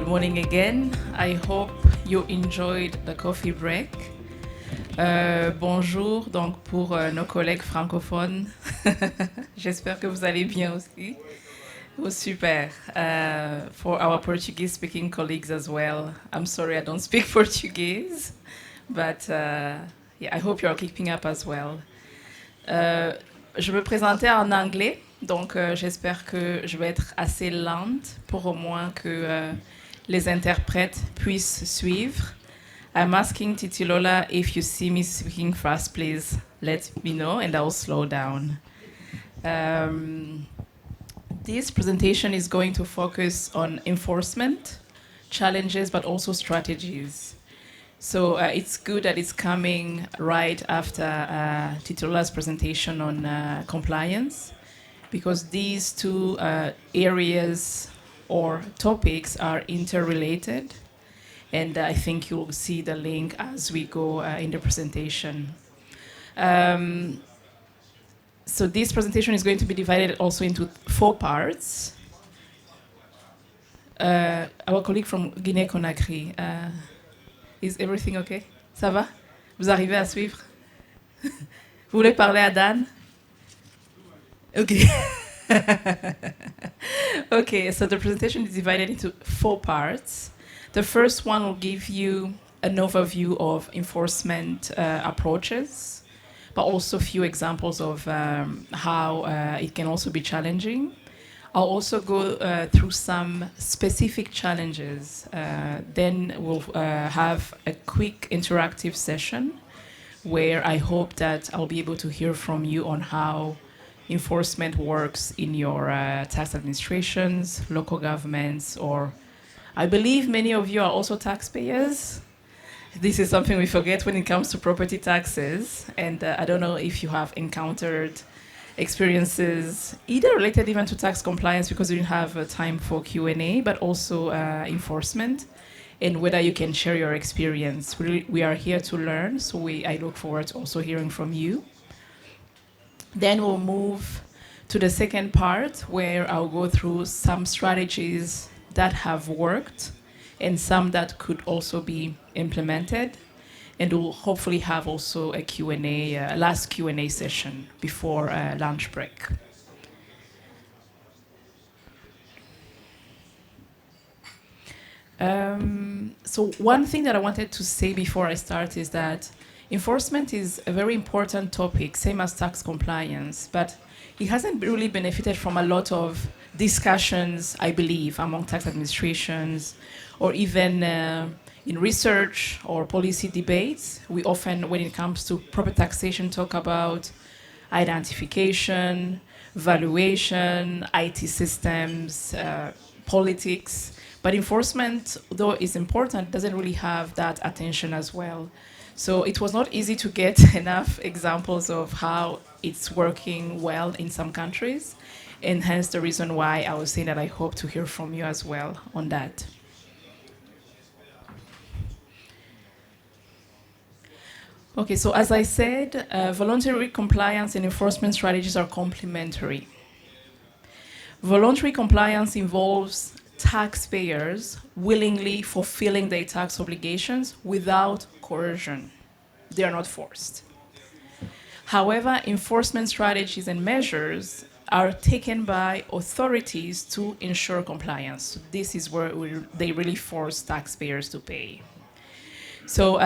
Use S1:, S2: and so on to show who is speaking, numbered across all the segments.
S1: good morning again. I hope you enjoyed the coffee break. Bonjour donc pour nos collègues francophones. J'espère que vous allez bien aussi. Oh, super. For our Portuguese-speaking colleagues as well. I'm sorry I don't speak Portuguese, but yeah, I hope you're keeping up as well. Je me présentais en anglais, donc j'espère que je vais être assez lente pour au moins que les interprètes puissent suivre. I'm asking Titilola, if you see me speaking fast, please let me know and I'll slow down. This presentation is going to focus on enforcement, challenges, but also strategies. So it's good that it's coming right after Titola's presentation on compliance, because these two areas or topics are interrelated. And I think you'll see the link as we go in the presentation. So this presentation is going to be divided also into 4 parts. Our colleague from Guinée-Conakry, is everything okay? Ça va? Vous arrivez à suivre? Vous voulez parler à Dan? Okay. Okay, so the presentation is divided into 4 parts. The first one will give you an overview of enforcement approaches, but also a few examples of how it can also be challenging. I'll also go through some specific challenges. Then we'll have a quick interactive session where I hope that I'll be able to hear from you on how enforcement works in your tax administrations, local governments, or I believe many of you are also taxpayers. This is something we forget when it comes to property taxes. And I don't know if you have encountered experiences, either related even to tax compliance because we didn't have time for Q&A, but also enforcement, and whether you can share your experience. We are here to learn, so I look forward to also hearing from you. Then we'll move to the second part where I'll go through some strategies that have worked and some that could also be implemented. And we'll hopefully have also a Q&A, last Q&A session before lunch break. So one thing that I wanted to say before I start is that enforcement is a very important topic, same as tax compliance, but it hasn't really benefited from a lot of discussions, I believe, among tax administrations, or even in research or policy debates. We often, when it comes to proper taxation, talk about identification, valuation, IT systems, politics. But enforcement, though is important, doesn't really have that attention as well. So it was not easy to get enough examples of how it's working well in some countries, and hence the reason why I was saying that I hope to hear from you as well on that. Okay, so as I said, voluntary compliance and enforcement strategies are complementary. Voluntary compliance involves taxpayers willingly fulfilling their tax obligations without coercion. They are not forced. However, enforcement strategies and measures are taken by authorities to ensure compliance. This is where they really force taxpayers to pay. So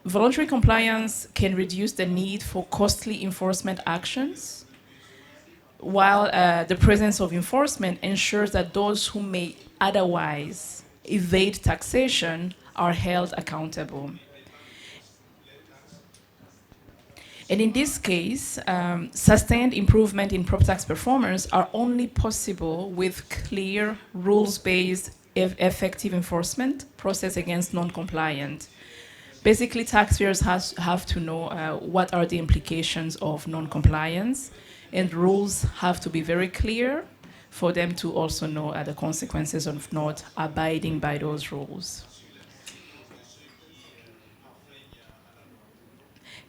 S1: voluntary compliance can reduce the need for costly enforcement actions, while the presence of enforcement ensures that those who may otherwise evade taxation are held accountable. And in this case, sustained improvement in prop tax performance are only possible with clear, rules-based, effective enforcement process against non-compliant. Basically, taxpayers have to know what are the implications of non-compliance, and rules have to be very clear for them to also know the consequences of not abiding by those rules.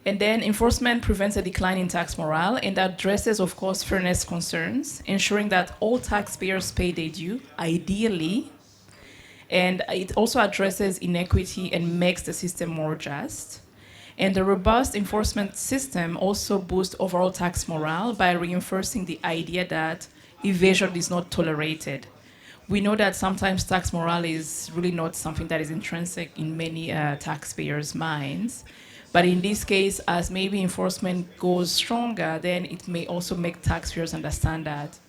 S1: And then enforcement prevents a decline in tax morale and addresses, of course, fairness concerns, ensuring that all taxpayers pay their due, ideally, And it also addresses inequity and makes the system more just. And the robust enforcement system also boosts overall tax morale by reinforcing the idea that evasion is not tolerated. We know that sometimes tax morale is really not something that is intrinsic in many taxpayers' minds. But in this case, as maybe enforcement goes stronger, then it may also make taxpayers understand that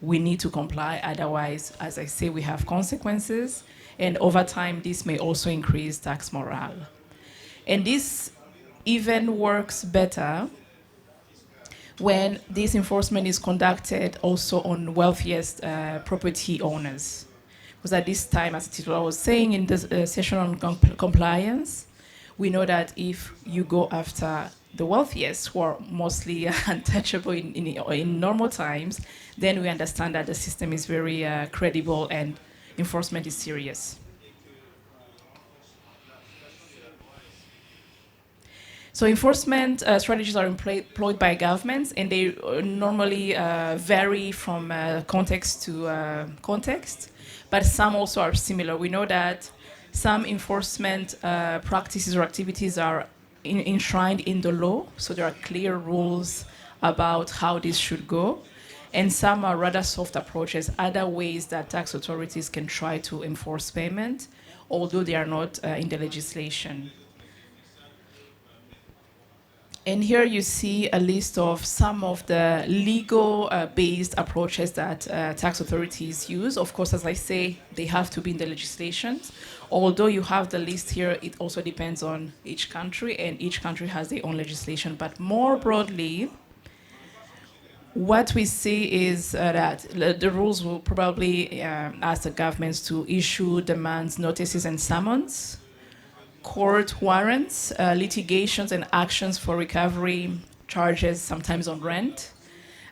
S1: we need to comply. Otherwise, as I say, we have consequences. And over time, this may also increase tax morale. And this even works better when this enforcement is conducted also on wealthiest property owners. Because at this time, as Titular was saying in the session on compliance, we know that if you go after the wealthiest, who are mostly untouchable in normal times, then we understand that the system is very credible and enforcement is serious. So enforcement strategies are employed by governments, and they normally vary from context to context, but some also are similar. We know that some enforcement practices or activities are enshrined in the law, so there are clear rules about how this should go, and some are rather soft approaches, other ways that tax authorities can try to enforce payment, although they are not in the legislation. And here you see a list of some of the legal-based approaches that tax authorities use. Of course, as I say, they have to be in the legislation. Although you have the list here, it also depends on each country, and each country has their own legislation. But more broadly, what we see is that the rules will probably ask the governments to issue demands, notices, and summons, court warrants, litigations and actions for recovery charges, sometimes on rent,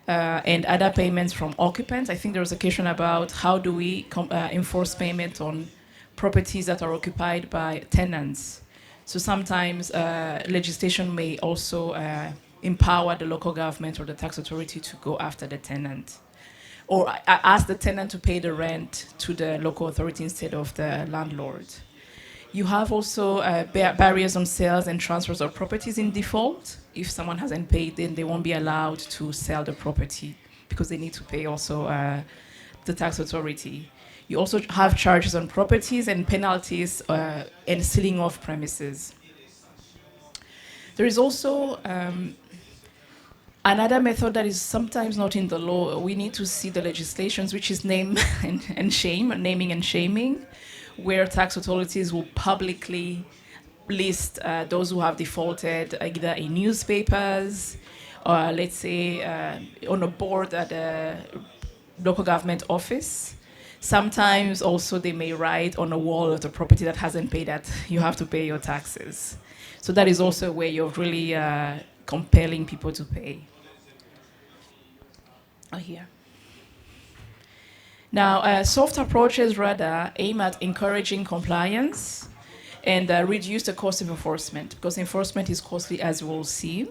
S1: and other payments from occupants. I think there was a question about how do we enforce payment on properties that are occupied by tenants. So sometimes legislation may also empower the local government or the tax authority to go after the tenant, or ask the tenant to pay the rent to the local authority instead of the landlord. You have also barriers on sales and transfers of properties in default. If someone hasn't paid, then they won't be allowed to sell the property because they need to pay also the tax authority. You also have charges on properties and penalties and sealing off premises. There is also another method that is sometimes not in the law. We need to see the legislations, which is naming and shaming, where tax authorities will publicly list those who have defaulted, either in newspapers, or let's say on a board at a local government office. Sometimes also they may write on a wall of the property that hasn't paid that you have to pay your taxes. So that is also a way of really compelling people to pay. Here. Now, soft approaches rather aim at encouraging compliance and reduce the cost of enforcement, because enforcement is costly, as you will see.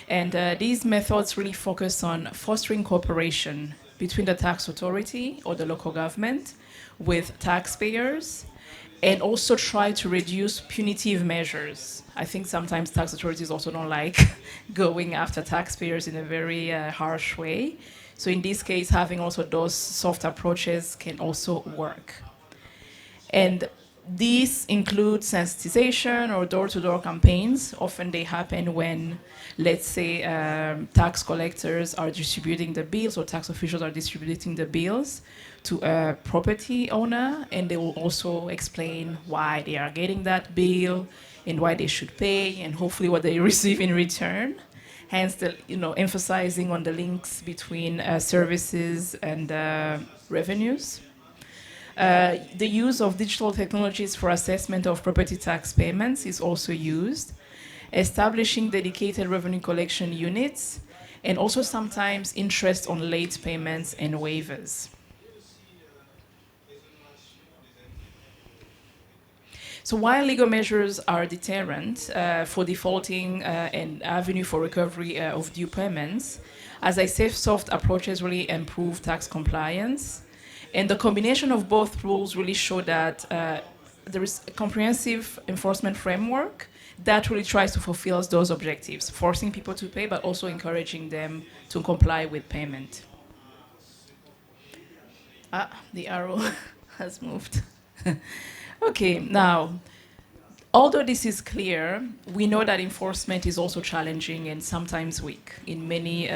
S1: And these methods really focus on fostering cooperation between the tax authority or the local government with taxpayers, and also try to reduce punitive measures. I think sometimes tax authorities also don't like going after taxpayers in a very harsh way. So in this case, having also those soft approaches can also work. And these include sensitization or door-to-door campaigns. Often they happen when, let's say, tax collectors are distributing the bills, or tax officials are distributing the bills to a property owner, and they will also explain why they are getting that bill and why they should pay, and hopefully what they receive in return. Hence, emphasizing on the links between services and revenues. The use of digital technologies for assessment of property tax payments is also used. Establishing dedicated revenue collection units, and also sometimes interest on late payments and waivers. So while legal measures are deterrent for defaulting and avenue for recovery of due payments, as I say, soft approaches really improve tax compliance. And the combination of both rules really show that there is a comprehensive enforcement framework that really tries to fulfill those objectives, forcing people to pay, but also encouraging them to comply with payment. The arrow has moved. Okay, now, although this is clear, we know that enforcement is also challenging and sometimes weak in many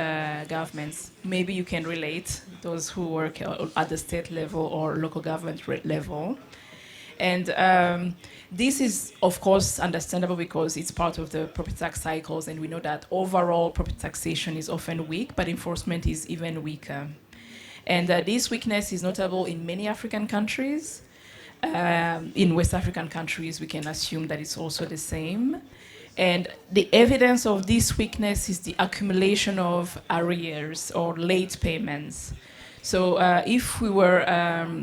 S1: governments. Maybe you can relate, those who work at the state level or local government level. And this is, of course, understandable because it's part of the property tax cycles, and we know that overall property taxation is often weak, but enforcement is even weaker. And this weakness is notable in many African countries. In West African countries, we can assume that it's also the same. And the evidence of this weakness is the accumulation of arrears or late payments. So if we were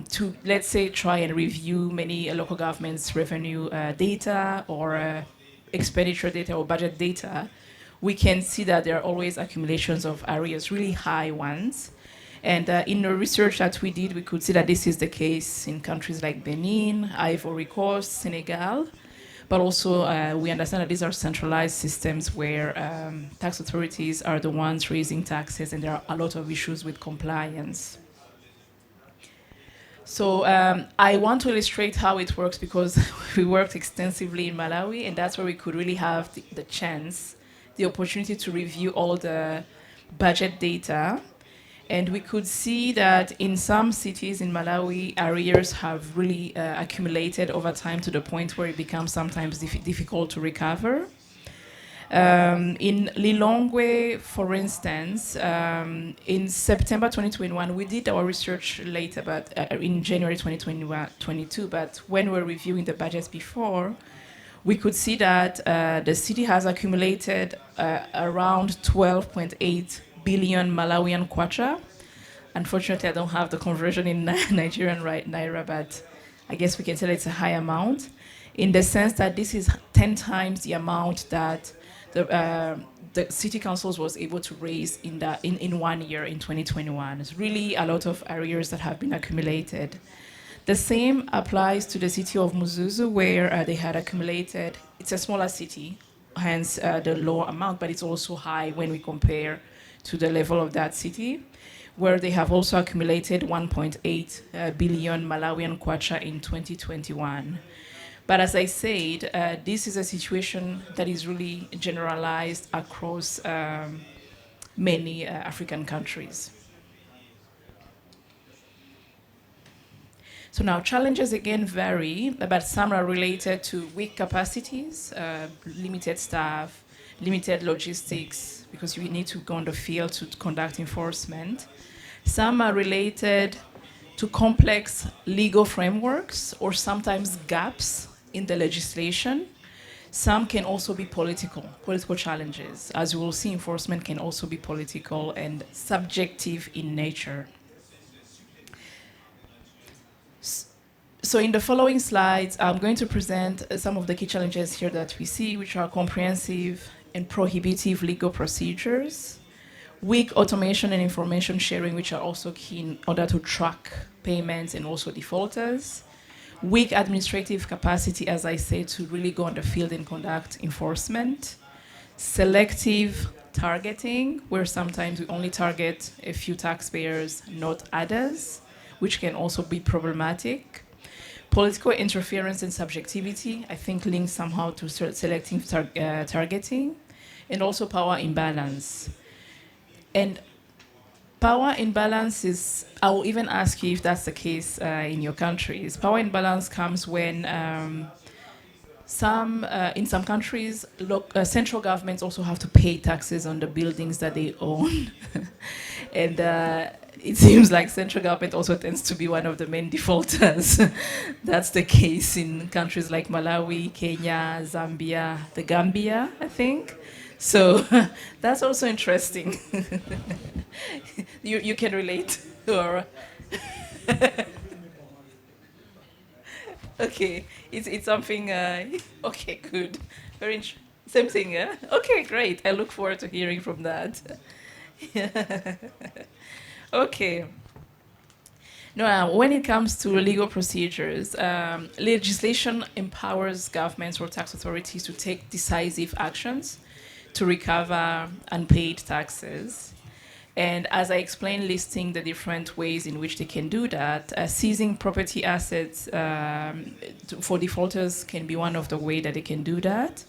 S1: to, let's say, try and review many local governments' revenue data or expenditure data or budget data, we can see that there are always accumulations of arrears, really high ones. And in the research that we did, we could see that this is the case in countries like Benin, Ivory Coast, Senegal. But also, we understand that these are centralized systems where tax authorities are the ones raising taxes, and there are a lot of issues with compliance. So I want to illustrate how it works because we worked extensively in Malawi, and that's where we could really have the chance, the opportunity to review all the budget data. And we could see that in some cities in Malawi, arrears have really accumulated over time to the point where it becomes sometimes difficult to recover. In Lilongwe, for instance, in September 2021, we did our research later, but in January 2022, but when we were reviewing the budgets before, we could see that the city has accumulated around 12.8 billion Malawian kwacha. Unfortunately, I don't have the conversion in Nigerian naira, but I guess we can say it's a high amount, in the sense that this is 10 times the amount that the city councils was able to raise in 1 year, in 2021. It's really a lot of arrears that have been accumulated. The same applies to the city of Muzuzu, where they had accumulated, it's a smaller city, hence the lower amount, but it's also high when we compare to the level of that city, where they have also accumulated 1.8 billion Malawian kwacha in 2021. But as I said, this is a situation that is really generalized across many African countries. So now challenges again vary, but some are related to weak capacities, limited staff, limited logistics, because you need to go on the field to conduct enforcement. Some are related to complex legal frameworks or sometimes gaps in the legislation. Some can also be political challenges. As you will see, enforcement can also be political and subjective in nature. So in the following slides, I'm going to present some of the key challenges here that we see, which are comprehensive and prohibitive legal procedures, weak automation and information sharing, which are also key in order to track payments and also defaulters, weak administrative capacity, as I said, to really go on the field and conduct enforcement, selective targeting, where sometimes we only target a few taxpayers, not others, which can also be problematic. Political interference and subjectivity, I think, linked somehow to selective targeting, and also power imbalance. And power imbalance is, I will even ask you if that's the case in your countries. Power imbalance comes when in some countries, central governments also have to pay taxes on the buildings that they own. And it seems like central government also tends to be one of the main defaulters. That's the case in countries like Malawi, Kenya, Zambia, the Gambia, I think. So that's also interesting. You can relate, or okay, it's something. Okay, good, same thing. Yeah. Okay, great. I look forward to hearing from that. Okay. No, when it comes to legal procedures, legislation empowers governments or tax authorities to take decisive actions to recover unpaid taxes. And as I explained, listing the different ways in which they can do that, seizing property assets for defaulters can be one of the ways that they can do that.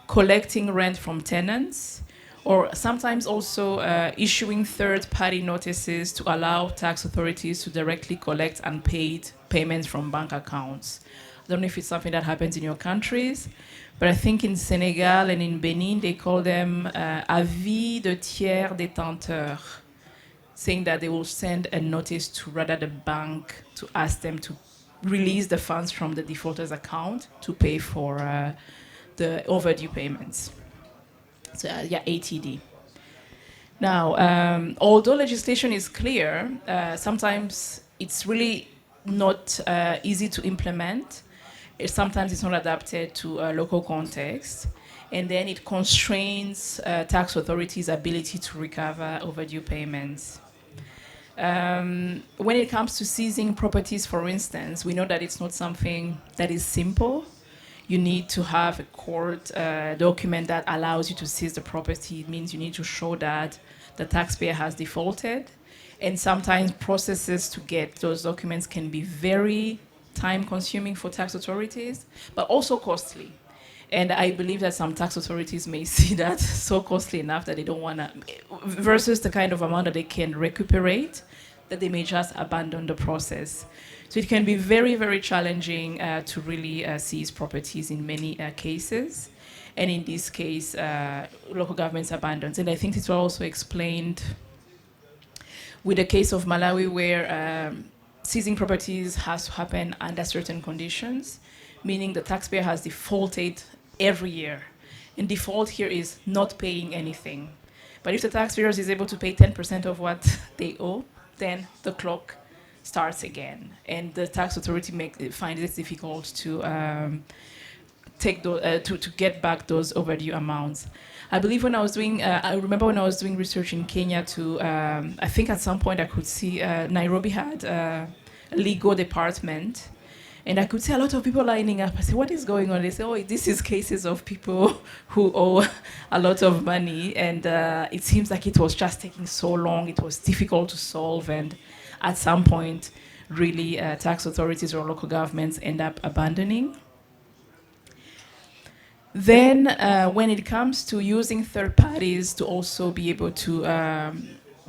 S1: Collecting rent from tenants, or sometimes also issuing third-party notices to allow tax authorities to directly collect unpaid payments from bank accounts. I don't know if it's something that happens in your countries, but I think in Senegal and in Benin, they call them avis de tiers détenteurs, saying that they will send a notice to rather the bank to ask them to release the funds from the defaulter's account to pay for the overdue payments. So yeah, ATD. Now, although legislation is clear, sometimes it's really not easy to implement. Sometimes it's not adapted to a local context, and then it constrains tax authorities' ability to recover overdue payments. When it comes to seizing properties, for instance, we know that it's not something that is simple. You need to have a court document that allows you to seize the property. It means you need to show that the taxpayer has defaulted. And sometimes processes to get those documents can be very time-consuming for tax authorities, but also costly. And I believe that some tax authorities may see that so costly enough that they don't want to, versus the kind of amount that they can recuperate, that they may just abandon the process. So it can be very, very challenging to really seize properties in many cases. And in this case, local governments abandon. And I think this was also explained with the case of Malawi, where seizing properties has to happen under certain conditions, meaning the taxpayer has defaulted every year. And default here is not paying anything. But if the taxpayer is able to pay 10% of what they owe, then the clock starts again, and the tax authority finds it difficult to to get back those overdue amounts. I believe when I was doing, I remember when I was doing research in Kenya too. I think at some point I could see Nairobi had a legal department, and I could see a lot of people lining up. I said, "What is going on?" They say, "Oh, this is cases of people who owe a lot of money," and it seems like it was just taking so long. It was difficult to solve, and at some point, really, tax authorities or local governments end up abandoning. Then, when it comes to using third parties to also be able to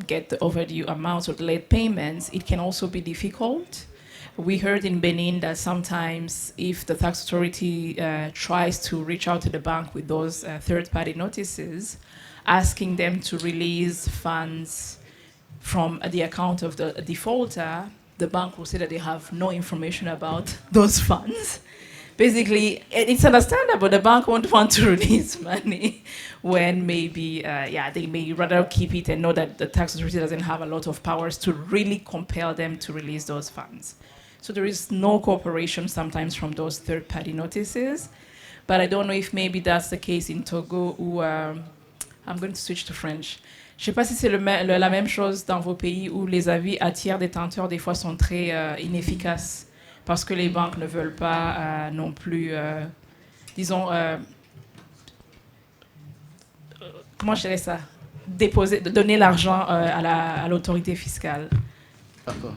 S1: get the overdue amounts or the late payments, it can also be difficult. We heard in Benin that sometimes if the tax authority tries to reach out to the bank with those third-party notices, asking them to release funds from the account of the defaulter, the bank will say that they have no information about those funds. Basically, it's understandable. The bank won't want to release money when maybe, they may rather keep it and know that the tax authority doesn't have a lot of powers to really compel them to release those funds. So there is no cooperation sometimes from those third-party notices. But I don't know if maybe that's the case in Togo, ou I'm going to switch to French. Je ne sais pas si c'est la même chose dans vos pays où les avis à tiers détenteurs des fois sont très inefficaces parce que les banques ne veulent pas non plus, disons, comment je dirais ça, donner l'argent à l'autorité fiscale.
S2: D'accord.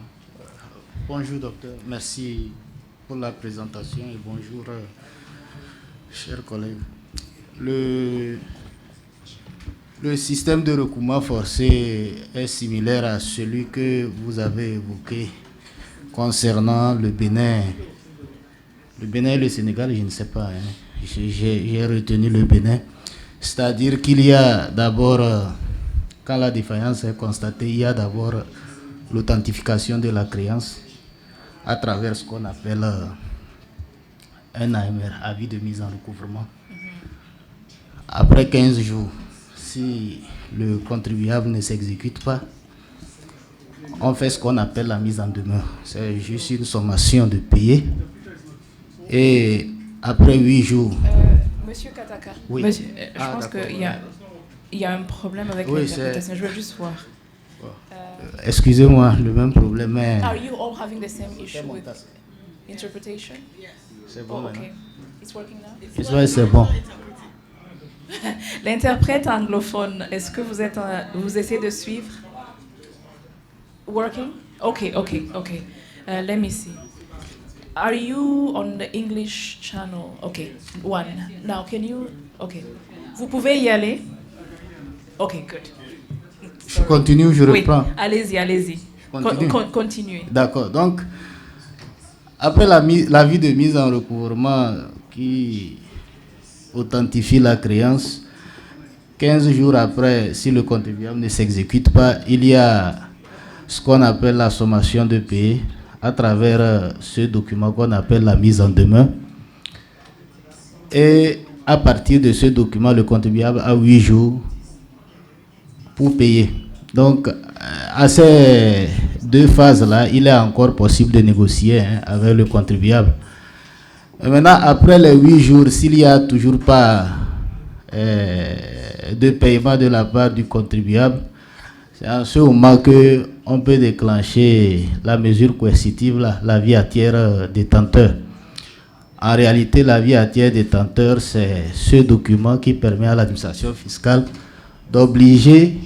S2: Bonjour docteur, merci pour la présentation et bonjour chers collègues. Le système de recouvrement forcé est similaire à celui que vous avez évoqué concernant le Bénin. Le Bénin et le Sénégal, je ne sais pas. J'ai retenu le Bénin. C'est-à-dire qu'il y a d'abord, quand la défaillance est constatée, il y a d'abord l'authentification de la créance à travers ce qu'on appelle un AMR, avis de mise en recouvrement. Après 15 jours, si le contribuable ne s'exécute pas, on fait ce qu'on appelle la mise en demeure. C'est juste une sommation de payer. Et après 8 jours...
S1: Monsieur Kataka,
S2: oui.
S1: Monsieur, je pense qu'il y a un problème avec l'interprétation. Je veux juste voir.
S2: Excusez-moi, le même problème, mais
S1: Are you all having the same issue with interpretation?
S2: c'est bon
S1: Oh,
S2: maintenant.
S1: okay. It's working now?
S2: J'espère que c'est bon.
S1: L'interprète anglophone, est-ce que vous êtes, vous essayez de suivre? Working? Okay. Let me see. Are you on the English channel? Okay, one. Now, can you? Okay. Vous pouvez y aller? Okay, good.
S2: Je continue ou je
S1: Oui,
S2: reprends?
S1: allez-y.
S2: Continue.
S1: Continuez.
S2: D'accord. Donc, après l'avis de mise en recouvrement qui authentifie la créance, 15 jours après, si le contribuable ne s'exécute pas, il y a ce qu'on appelle la sommation de payer à travers ce document qu'on appelle la mise en demeure. Et à partir de ce document, le contribuable a 8 jours pour payer. Donc, à ces deux phases-là, il est encore possible de négocier avec le contribuable. Et maintenant, après les 8 jours, s'il n'y a toujours pas de paiement de la part du contribuable, c'est en ce moment qu'on peut déclencher la mesure coercitive, la vie à tiers détenteur. En réalité, la vie à tiers détenteur, c'est ce document qui permet à l'administration fiscale d'obliger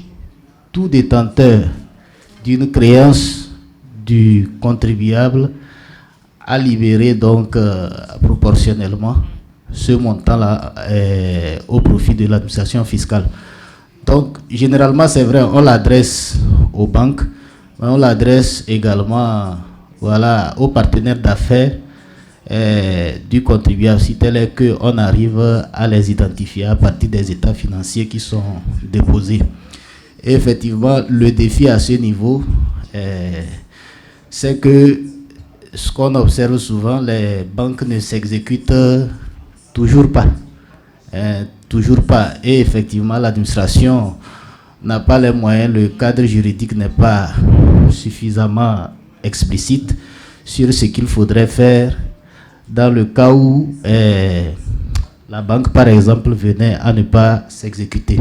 S2: tout détenteur d'une créance du contribuable à libérer donc proportionnellement ce montant-là au profit de l'administration fiscale. Donc, généralement, c'est vrai, on l'adresse aux banques, mais on l'adresse également aux partenaires d'affaires du contribuable, si tel est qu'on arrive à les identifier à partir des états financiers qui sont déposés. Et effectivement, le défi à ce niveau, c'est que ce qu'on observe souvent, les banques ne s'exécutent toujours pas. Toujours pas. Et effectivement, l'administration n'a pas les moyens, le cadre juridique n'est pas suffisamment explicite sur ce qu'il faudrait faire dans le cas où la banque, par exemple, venait à ne pas s'exécuter.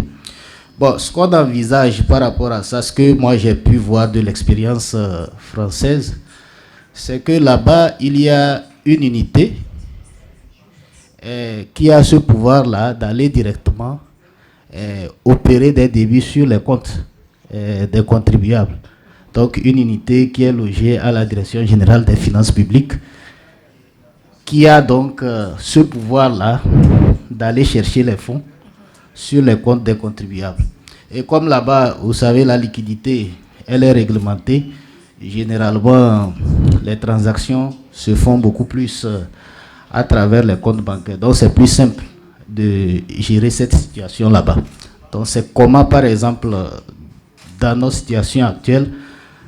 S2: Bon, ce qu'on envisage par rapport à ça, ce que moi j'ai pu voir de l'expérience française, c'est que là-bas, il y a une unité qui a ce pouvoir-là d'aller directement opérer des débits sur les comptes des contribuables. Donc, une unité qui est logée à la Direction générale des finances publiques, qui a donc ce pouvoir-là d'aller chercher les fonds sur les comptes des contribuables. Et comme là-bas, vous savez, la liquidité, elle est réglementée, généralement, les transactions se font beaucoup plus à travers les comptes bancaires. Donc, c'est plus simple de gérer cette situation là-bas. Donc, c'est comment, par exemple, dans nos situations actuelles,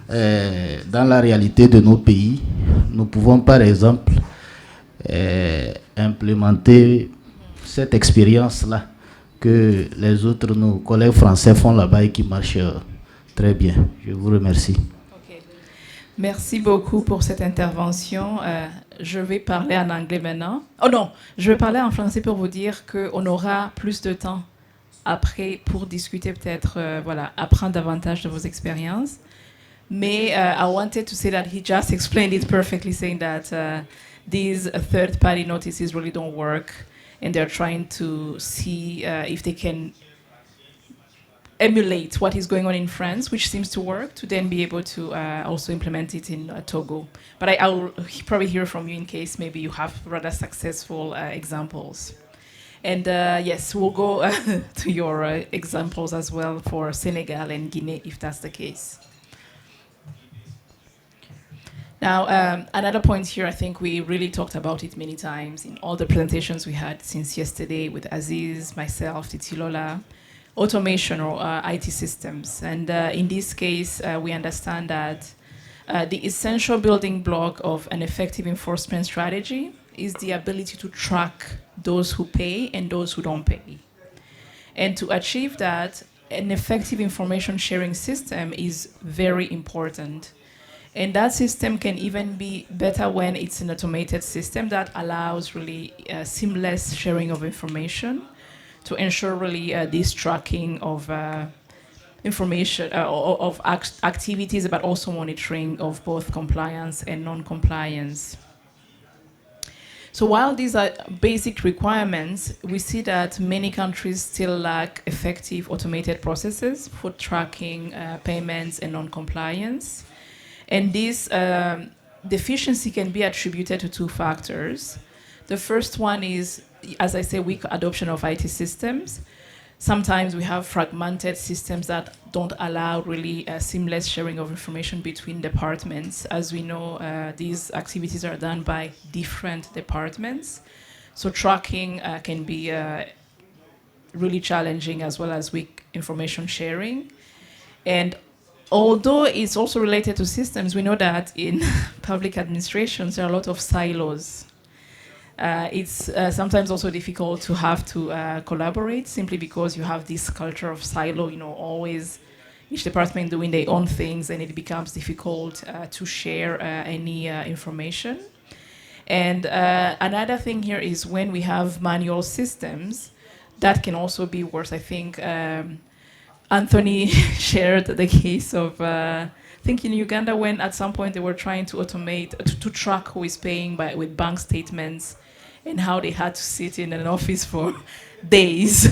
S2: dans la réalité de nos pays, nous pouvons, par exemple, implémenter cette expérience-là que les autres, nos collègues français font là-bas et qui marche très bien. Je vous remercie.
S1: Okay. Merci beaucoup pour cette intervention. Je vais parler en anglais maintenant. Oh non, je vais parler en français pour vous dire qu'on aura plus de temps après pour discuter peut-être, apprendre davantage de vos expériences. Mais I wanted to say that he just explained it perfectly, saying that these third-party notices really don't work, and they're trying to see if they can emulate what is going on in France, which seems to work, to then be able to also implement it in Togo. But I will probably hear from you in case maybe you have rather successful examples. And yes, we'll go to your examples as well for Senegal and Guinea, if that's the case. Now, another point here, I think we really talked about it many times in all the presentations we had since yesterday with Aziz, myself, Titilola, automation or IT systems. And in this case, we understand that the essential building block of an effective enforcement strategy is the ability to track those who pay and those who don't pay. And to achieve that, an effective information sharing system is very important. And that system can even be better when it's an automated system that allows really seamless sharing of information to ensure really this tracking of information of activities, but also monitoring of both compliance and non-compliance. So while these are basic requirements, we see that many countries still lack effective automated processes for tracking payments and non-compliance. And this deficiency can be attributed to two factors. The first one is, as I say, weak adoption of IT systems. Sometimes we have fragmented systems that don't allow really seamless sharing of information between departments. As we know, these activities are done by different departments. So tracking can be really challenging, as well as weak information sharing. And although it's also related to systems, we know that in public administrations there are a lot of silos. It's sometimes also difficult to have to collaborate, simply because you have this culture of silo, always each department doing their own things, and it becomes difficult to share any information. And another thing here is when we have manual systems, that can also be worse. I think Anthony shared the case of, I think in Uganda, when at some point they were trying to automate, to track who is paying with bank statements, and how they had to sit in an office for days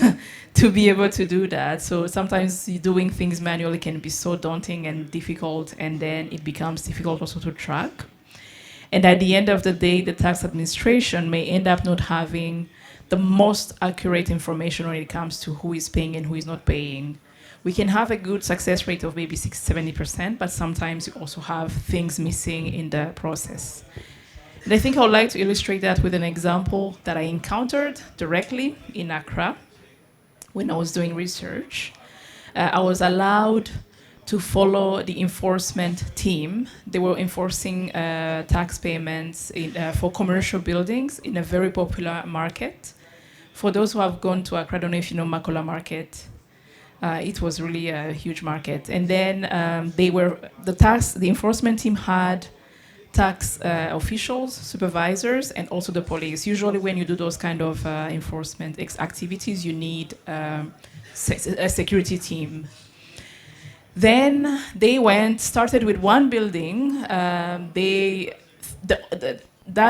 S1: to be able to do that. So sometimes doing things manually can be so daunting and difficult, and then it becomes difficult also to track. And at the end of the day, the tax administration may end up not having the most accurate information when it comes to who is paying and who is not paying. We can have a good success rate of maybe 60-70%, but sometimes you also have things missing in the process. And I think I would like to illustrate that with an example that I encountered directly in Accra when I was doing research. I was allowed to follow the enforcement team. They were enforcing tax payments for commercial buildings in a very popular market. For those who have gone to Accra, I don't know if you know Makola Market. It was really a huge market. And then the enforcement team had tax officials, supervisors, and also the police. Usually when you do those kind of enforcement activities, you need a security team. Then they started with one building. That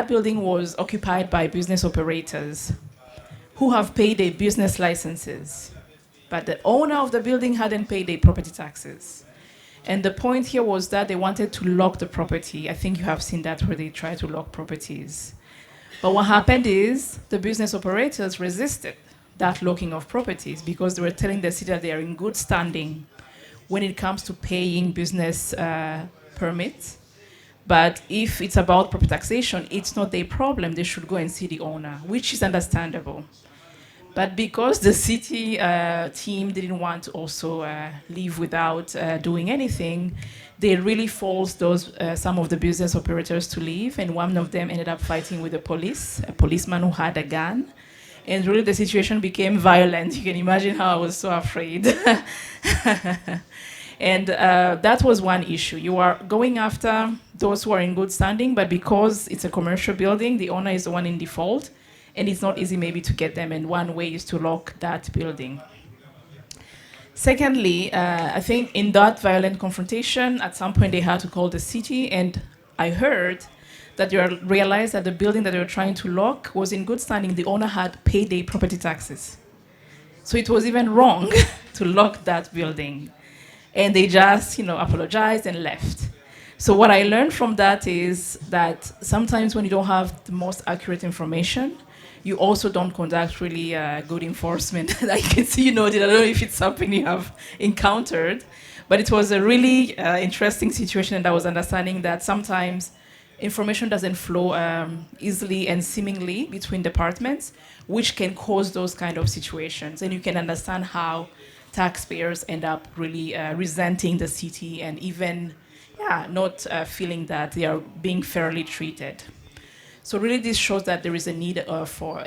S1: building was occupied by business operators who have paid their business licenses, but the owner of the building hadn't paid their property taxes. And the point here was that they wanted to lock the property. I think you have seen that where they try to lock properties. But what happened is the business operators resisted that locking of properties because they were telling the city that they are in good standing when it comes to paying business permits. But if it's about property taxation, it's not their problem. They should go and see the owner, which is understandable. But because the city team didn't want to also leave without doing anything, they really forced some of the business operators to leave, and one of them ended up fighting with the police, a policeman who had a gun. And really the situation became violent. You can imagine how I was so afraid. And that was one issue. You are going after those who are in good standing, but because it's a commercial building, the owner is the one in default, and it's not easy maybe to get them, and one way is to lock that building. Secondly, I think in that violent confrontation, at some point they had to call the city, and I heard that they realized that the building that they were trying to lock was in good standing. The owner had paid their property taxes. So it was even wrong to lock that building. And they just, apologized and left. So what I learned from that is that sometimes when you don't have the most accurate information, you also don't conduct really good enforcement. I can see you noted. I don't know if it's something you have encountered, but it was a really interesting situation, and I was understanding that sometimes information doesn't flow easily and seemingly between departments, which can cause those kind of situations. And you can understand how taxpayers end up really resenting the city and even not feeling that they are being fairly treated. So really this shows that there is a need for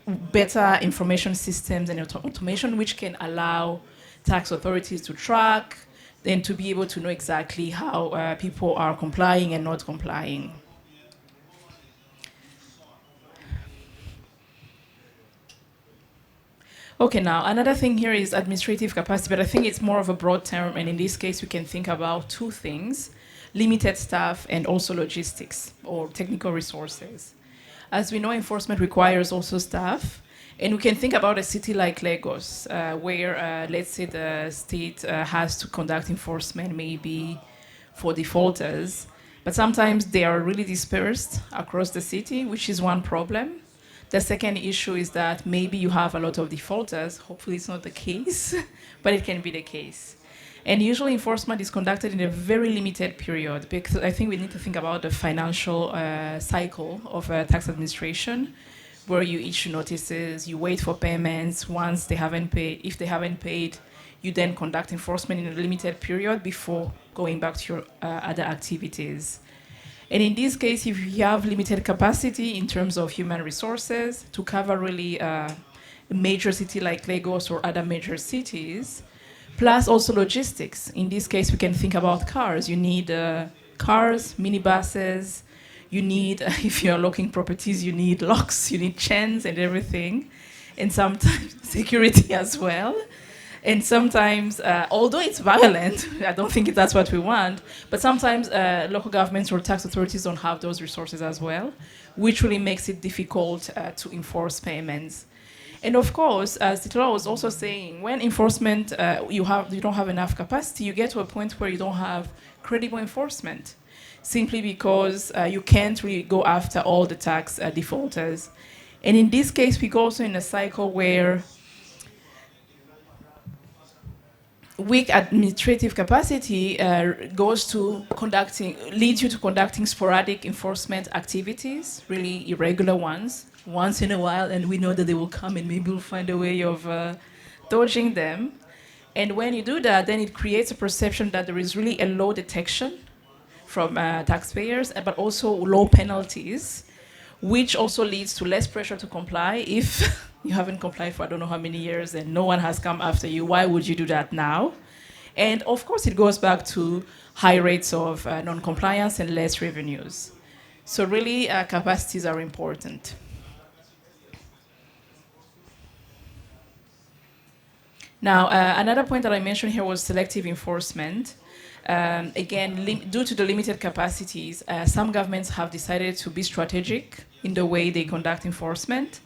S1: better information systems and automation, which can allow tax authorities to track and to be able to know exactly how people are complying and not complying. Okay, now another thing here is administrative capacity, but I think it's more of a broad term, and in this case, we can think about two things: limited staff and also logistics or technical resources. As we know, enforcement requires also staff, and we can think about a city like Lagos, where, let's say, the state has to conduct enforcement maybe for defaulters, but sometimes they are really dispersed across the city, which is one problem. The second issue is that maybe you have a lot of defaulters. Hopefully, it's not the case, but it can be the case. And usually, enforcement is conducted in a very limited period because I think we need to think about the financial cycle of tax administration, where you issue notices, you wait for payments. Once they haven't paid, if they haven't paid, you then conduct enforcement in a limited period before going back to your other activities. And in this case, if you have limited capacity in terms of human resources to cover really a major city like Lagos or other major cities, plus also logistics. In this case, we can think about cars. You need cars, minibuses. You need, if you're locking properties, you need locks, you need chains and everything. And sometimes security as well. And sometimes, although it's violent, I don't think that's what we want, but sometimes local governments or tax authorities don't have those resources as well, which really makes it difficult to enforce payments. And of course, as Titola was also saying, when enforcement, you don't have enough capacity, you get to a point where you don't have credible enforcement, simply because you can't really go after all the tax defaulters. And in this case, we go also in a cycle where weak administrative capacity leads you to conducting sporadic enforcement activities, really irregular ones, once in a while, and we know that they will come and maybe we'll find a way of dodging them. And when you do that, then it creates a perception that there is really a low detection from taxpayers, but also low penalties, which also leads to less pressure to comply. If you haven't complied for I don't know how many years and no one has come after you, why would you do that now? And of course, it goes back to high rates of non-compliance and less revenues. So really, capacities are important. Now, another point that I mentioned here was selective enforcement. Again, due to the limited capacities, some governments have decided to be strategic in the way they conduct enforcement.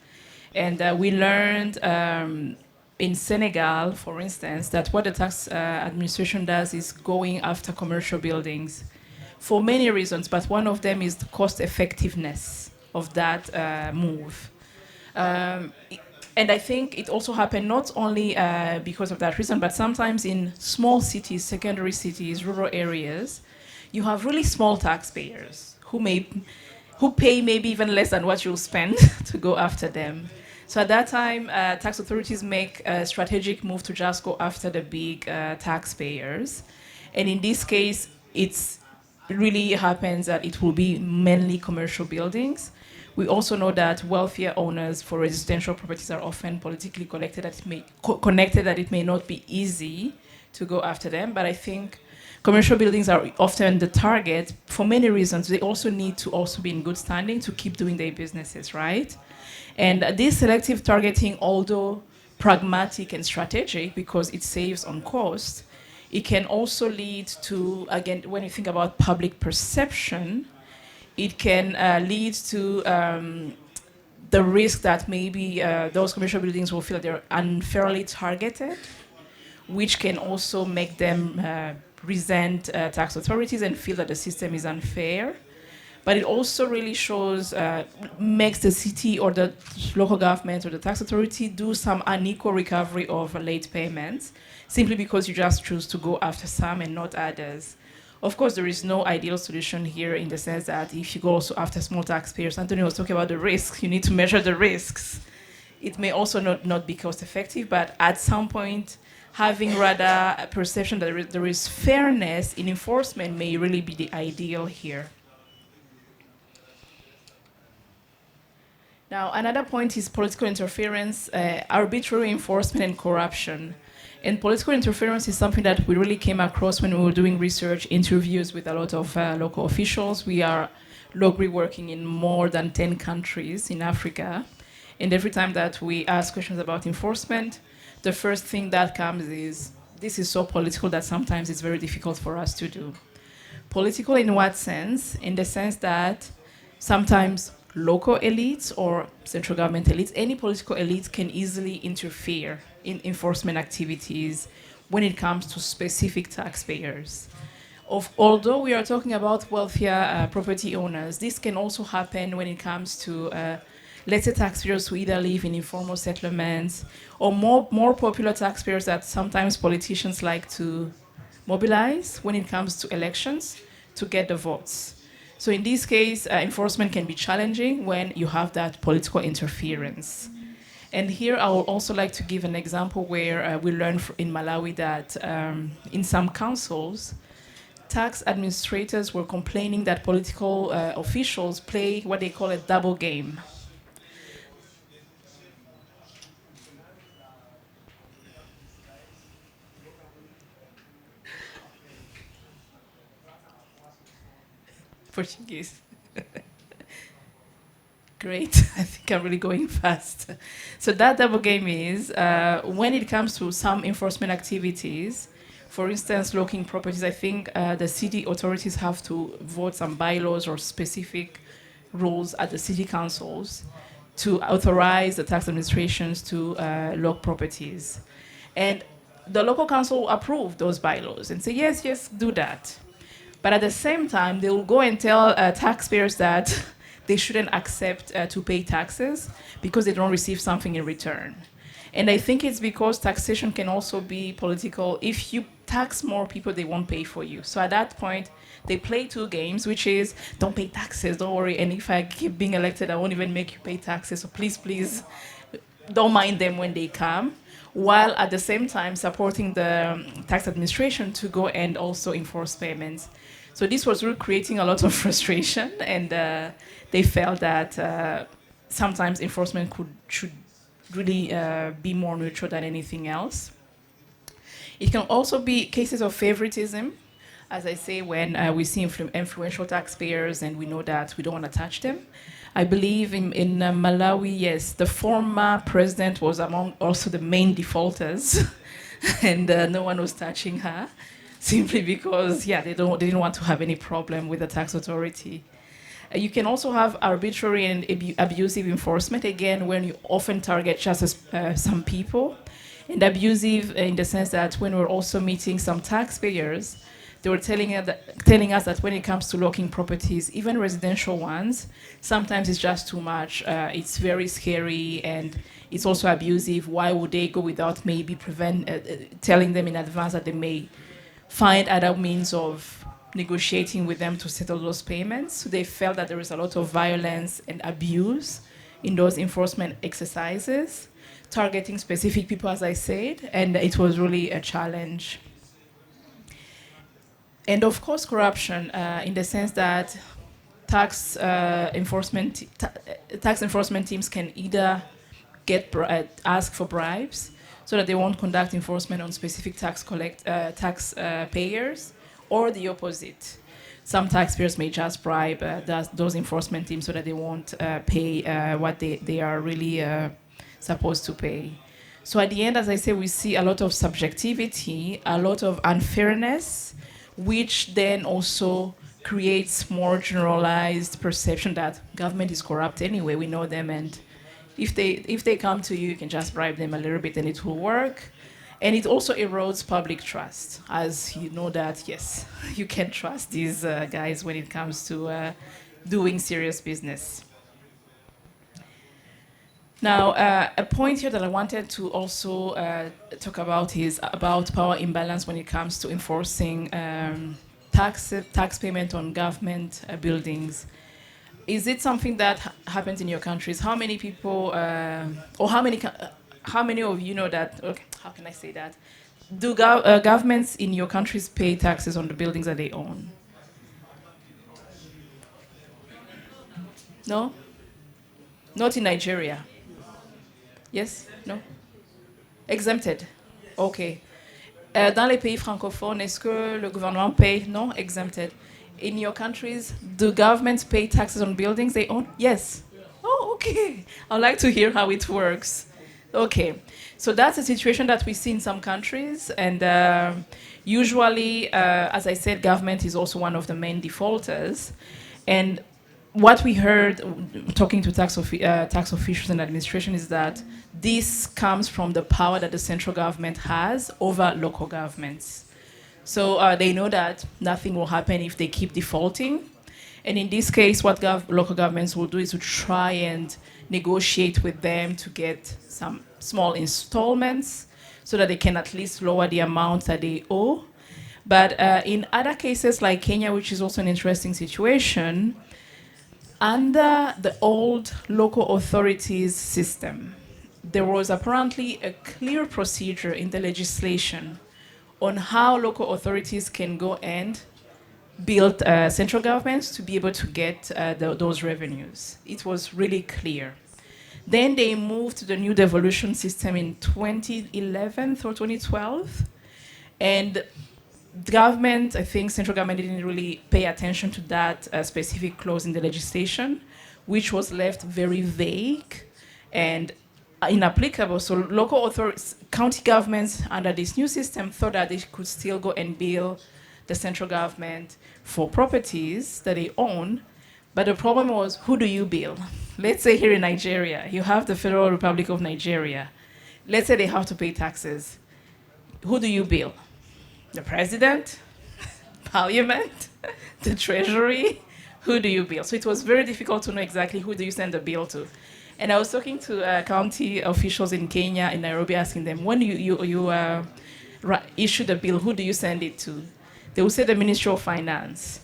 S1: And we learned in Senegal, for instance, that what the tax administration does is going after commercial buildings for many reasons, but one of them is the cost effectiveness of that move. And I think it also happened not only because of that reason, but sometimes in small cities, secondary cities, rural areas, you have really small taxpayers who pay maybe even less than what you'll spend to go after them. So at that time, tax authorities make a strategic move to just go after the big taxpayers. And in this case, it really happens that it will be mainly commercial buildings. We also know that wealthier owners for residential properties are often politically connected, that it may not be easy to go after them. But I think commercial buildings are often the target for many reasons. They also need to also be in good standing to keep doing their businesses, right? And this selective targeting, although pragmatic and strategic because it saves on cost, it can also lead to, again, when you think about public perception, it can lead to the risk that maybe those commercial buildings will feel that they're unfairly targeted, which can also make them resent tax authorities and feel that the system is unfair. But it also really shows, makes the city or the local government or the tax authority do some unequal recovery of late payments, simply because you just choose to go after some and not others. Of course, there is no ideal solution here in the sense that if you go also after small taxpayers, Anthony was talking about the risks, you need to measure the risks. It may also not be cost effective, but at some point, having rather a perception that there is fairness in enforcement may really be the ideal here. Now, another point is political interference, arbitrary enforcement, and corruption. And political interference is something that we really came across when we were doing research interviews with a lot of local officials. We are LoGRI working in more than 10 countries in Africa. And every time that we ask questions about enforcement, the first thing that comes is, this is so political that sometimes it's very difficult for us to do. Political in what sense? In the sense that sometimes local elites or central government elites, any political elite can easily interfere in enforcement activities when it comes to specific taxpayers. Although we are talking about wealthier property owners, this can also happen when it comes to let's say taxpayers who either live in informal settlements or more popular taxpayers that sometimes politicians like to mobilize when it comes to elections to get the votes. So in this case, enforcement can be challenging when you have that political interference. And here I would also like to give an example where we learned in Malawi that in some councils, tax administrators were complaining that political officials play what they call a double game. Portuguese. Great, I think I'm really going fast. So that double game is when it comes to some enforcement activities, for instance, locking properties, I think the city authorities have to vote some bylaws or specific rules at the city councils to authorize the tax administrations to lock properties. And the local council will approve those bylaws and say, yes, yes, do that. But at the same time, they will go and tell taxpayers that they shouldn't accept to pay taxes because they don't receive something in return. And I think it's because taxation can also be political. If you tax more people, they won't pay for you. So at that point, they play two games, which is, don't pay taxes, don't worry. And if I keep being elected, I won't even make you pay taxes. So please, please, don't mind them when they come, while at the same time supporting the tax administration to go and also enforce payments. So this was really creating a lot of frustration, and they felt that sometimes enforcement should really be more neutral than anything else. It can also be cases of favoritism, as I say, when we see influential taxpayers and we know that we don't want to touch them. I believe in Malawi, yes, the former president was among also the main defaulters, and no one was touching her, simply because, yeah, they didn't want to have any problem with the tax authority. You can also have arbitrary and abusive enforcement, again, when you often target just some people. And abusive in the sense that when we're also meeting some taxpayers, they were telling us that when it comes to locking properties, even residential ones, sometimes it's just too much. It's very scary and it's also abusive. Why would they go without maybe telling them in advance that they may find other means of negotiating with them to settle those payments? So they felt that there is a lot of violence and abuse in those enforcement exercises, targeting specific people, as I said, and it was really a challenge. And of course, corruption, in the sense that tax enforcement teams can either ask for bribes so that they won't conduct enforcement on specific tax payers, or the opposite. Some taxpayers may just bribe those enforcement teams so that they won't pay what they are really supposed to pay. So at the end, as I say, we see a lot of subjectivity, a lot of unfairness, which then also creates more generalized perception that government is corrupt anyway. We know them, and if they come to you, you can just bribe them a little bit and it will work. And it also erodes public trust, as you know that, yes, you can trust these guys when it comes to doing serious business. Now, a point here that I wanted to also talk about is about power imbalance when it comes to enforcing tax payment on government buildings. Is it something that happens in your countries? How many people, or how many of you know that? Okay, how can I say that? Do governments in your countries pay taxes on the buildings that they own? No? Not in Nigeria. Yes? No? Exempted? Okay. Dans les pays francophones, est-ce que le gouvernement paye? Non? Exempted. In your countries, do governments pay taxes on buildings they own? Yes. Oh, Okay, I'd like to hear how it works. Okay, so that's a situation that we see in some countries, and usually, as I said, government is also one of the main defaulters. And what we heard talking to tax officials and administration is that this comes from the power that the central government has over local governments. So they know that nothing will happen if they keep defaulting. And in this case, what local governments will do is to try and negotiate with them to get some small installments so that they can at least lower the amount that they owe. But in other cases like Kenya, which is also an interesting situation, under the old local authorities system, there was apparently a clear procedure in the legislation on how local authorities can go and build central governments to be able to get those revenues. It was really clear. Then they moved to the new devolution system in 2011 or 2012. And the government, I think central government didn't really pay attention to that specific clause in the legislation, which was left very vague and inapplicable. So local authorities, county governments under this new system thought that they could still go and bill the central government for properties that they own. But the problem was, who do you bill? Let's say here in Nigeria, you have the Federal Republic of Nigeria. Let's say they have to pay taxes. Who do you bill? The president, parliament, the treasury? Who do you bill? So it was very difficult to know exactly who do you send the bill to. And I was talking to county officials in Kenya, in Nairobi, asking them, when you issue the bill, who do you send it to? They will say the Ministry of Finance.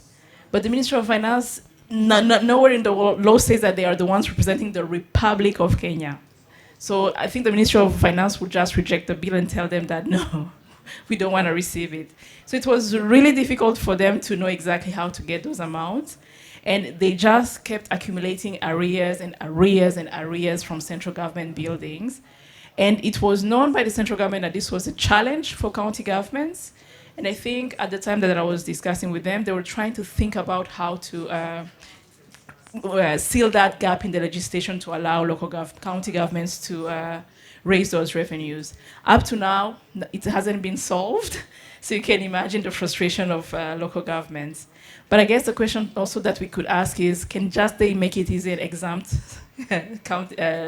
S1: But the Ministry of Finance, nowhere in the law says that they are the ones representing the Republic of Kenya. So I think the Ministry of Finance would just reject the bill and tell them that, no, we don't want to receive it. So it was really difficult for them to know exactly how to get those amounts. And they just kept accumulating arrears and arrears and arrears from central government buildings. And it was known by the central government that this was a challenge for county governments. And I think at the time that I was discussing with them, they were trying to think about how to seal that gap in the legislation to allow county governments to raise those revenues. Up to now, it hasn't been solved. So you can imagine the frustration of local governments. But I guess the question also that we could ask is, can just they make it easy and exempt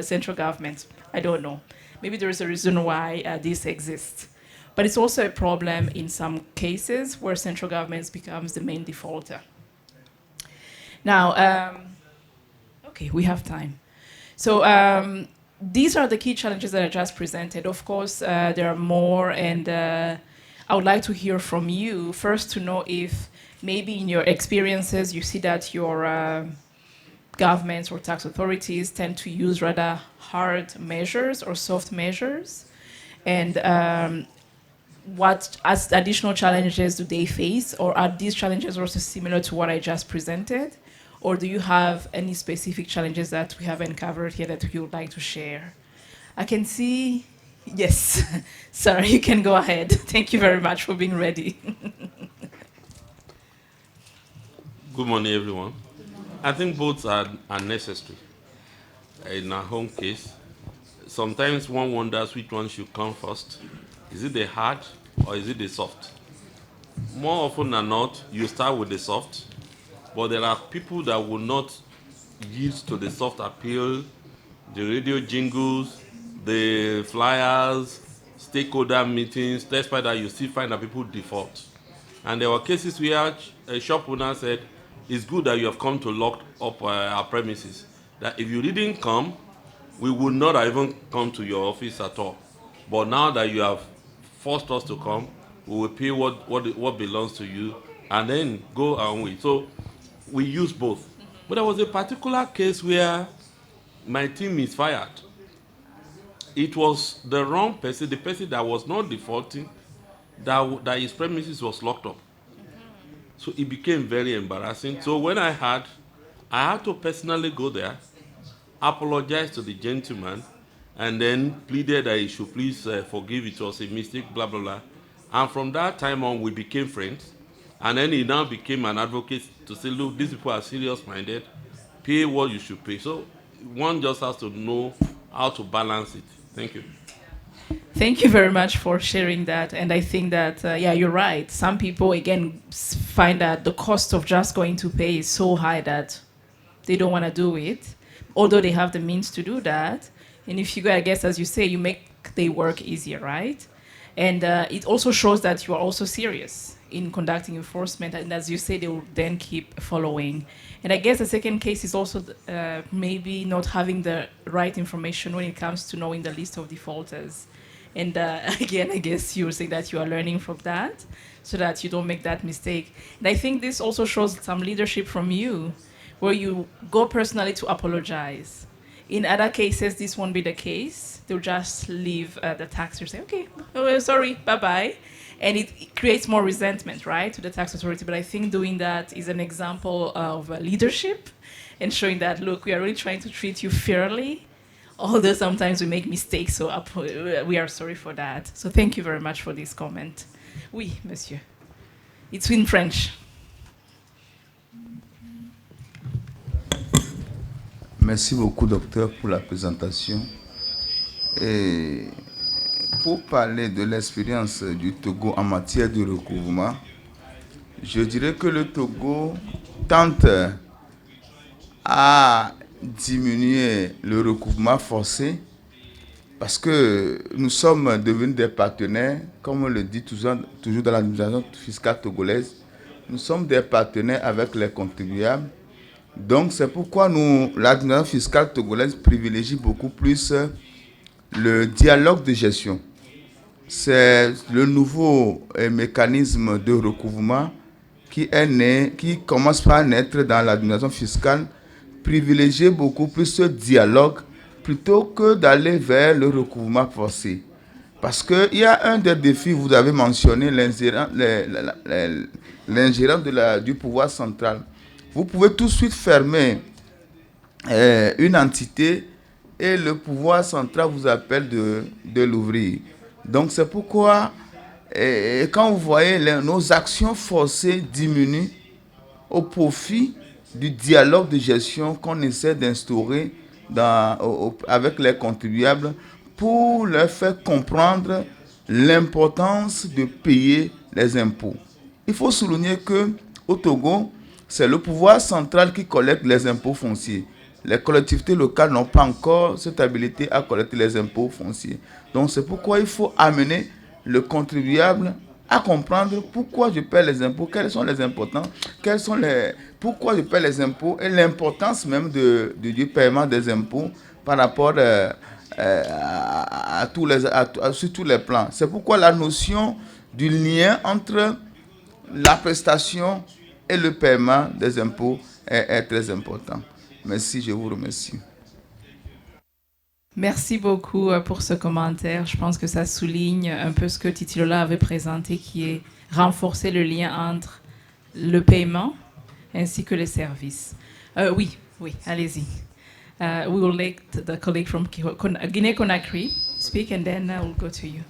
S1: central government? I don't know. Maybe there is a reason why this exists. But it's also a problem in some cases where central governments becomes the main defaulter. Now, okay, we have time. So these are the key challenges that I just presented. Of course, there are more, and I would like to hear from you first to know if maybe in your experiences you see that your governments or tax authorities tend to use rather hard measures or soft measures, and what as additional challenges do they face, or are these challenges also similar to what I just presented, or do you have any specific challenges that we haven't covered here that you would like to share? I can see, yes, sorry, you can go ahead. Thank you very much for being ready.
S3: Good morning, everyone. I think both are necessary. In our home case, sometimes one wonders which one should come first. Is it the hard or is it the soft? More often than not, you start with the soft, but there are people that will not yield to the soft appeal, the radio jingles, the flyers, stakeholder meetings. Despite that, you still find that people default. And there were cases where a shop owner said, it's good that you have come to lock up our premises. That if you didn't come, we would not have even come to your office at all. But now that you have forced us to come, we will pay what belongs to you and then go our way. So we use both. But there was a particular case where my team is fired. It was the wrong person, the person that was not defaulting, that his premises was locked up. So it became very embarrassing. So when I had to personally go there, apologize to the gentleman, and then pleaded that he should please forgive, it was a mistake, blah, blah, blah. And from that time on, we became friends. And then he now became an advocate to say, look, these people are serious-minded, pay what you should pay. So one just has to know how to balance it. Thank you.
S1: Thank you very much for sharing that. And I think that, yeah, you're right. Some people, again, find that the cost of just going to pay is so high that they don't want to do it, although they have the means to do that. And if you go, I guess, as you say, you make their work easier, right? And it also shows that you are also serious in conducting enforcement. And as you say, they will then keep following. And I guess the second case is also maybe not having the right information when it comes to knowing the list of defaulters. And again, I guess you will say that you are learning from that so that you don't make that mistake. And I think this also shows some leadership from you, where you go personally to apologize. In other cases, this won't be the case. They'll just leave the taxer, say, okay, oh, sorry, bye-bye. And it creates more resentment, right, to the tax authority. But I think doing that is an example of leadership and showing that, look, we are really trying to treat you fairly, although sometimes we make mistakes, so we are sorry for that. So thank you very much for this comment. Oui, monsieur. It's in French.
S4: Merci beaucoup, docteur, pour la présentation. Et pour parler de l'expérience du Togo en matière de recouvrement, je dirais que le Togo tente à diminuer le recouvrement forcé parce que nous sommes devenus des partenaires, comme on le dit toujours dans l'administration fiscale togolaise, nous sommes des partenaires avec les contribuables. Donc c'est pourquoi l'administration fiscale togolaise privilégie beaucoup plus le dialogue de gestion. C'est le nouveau mécanisme de recouvrement qui commence par naître dans l'administration fiscale, privilégier beaucoup plus ce dialogue plutôt que d'aller vers le recouvrement forcé. Parce qu'il y a un des défis, vous avez mentionné l'ingérence du pouvoir central. Vous pouvez tout de suite fermer une entité et le pouvoir central vous appelle de l'ouvrir. Donc c'est pourquoi quand vous voyez nos actions forcées diminuent au profit du dialogue de gestion qu'on essaie d'instaurer avec les contribuables pour leur faire comprendre l'importance de payer les impôts. Il faut souligner qu'au Togo, c'est le pouvoir central qui collecte les impôts fonciers. Les collectivités locales n'ont pas encore cette habilité à collecter les impôts fonciers. Donc c'est pourquoi il faut amener le contribuable à comprendre pourquoi je paie les impôts, quels sont les importants, pourquoi je paie les impôts et l'importance même du paiement des impôts par rapport sur tous les plans. C'est pourquoi la notion du lien entre la prestation et le paiement des impôts est très important. Merci, je vous remercie.
S1: Merci beaucoup pour ce commentaire. Je pense que ça souligne un peu ce que Titilola avait présenté, qui est renforcer le lien entre le paiement ainsi que les services. Oui, allez-y. We will let the colleague from Guinée-Conakry speak and then we'll go to you.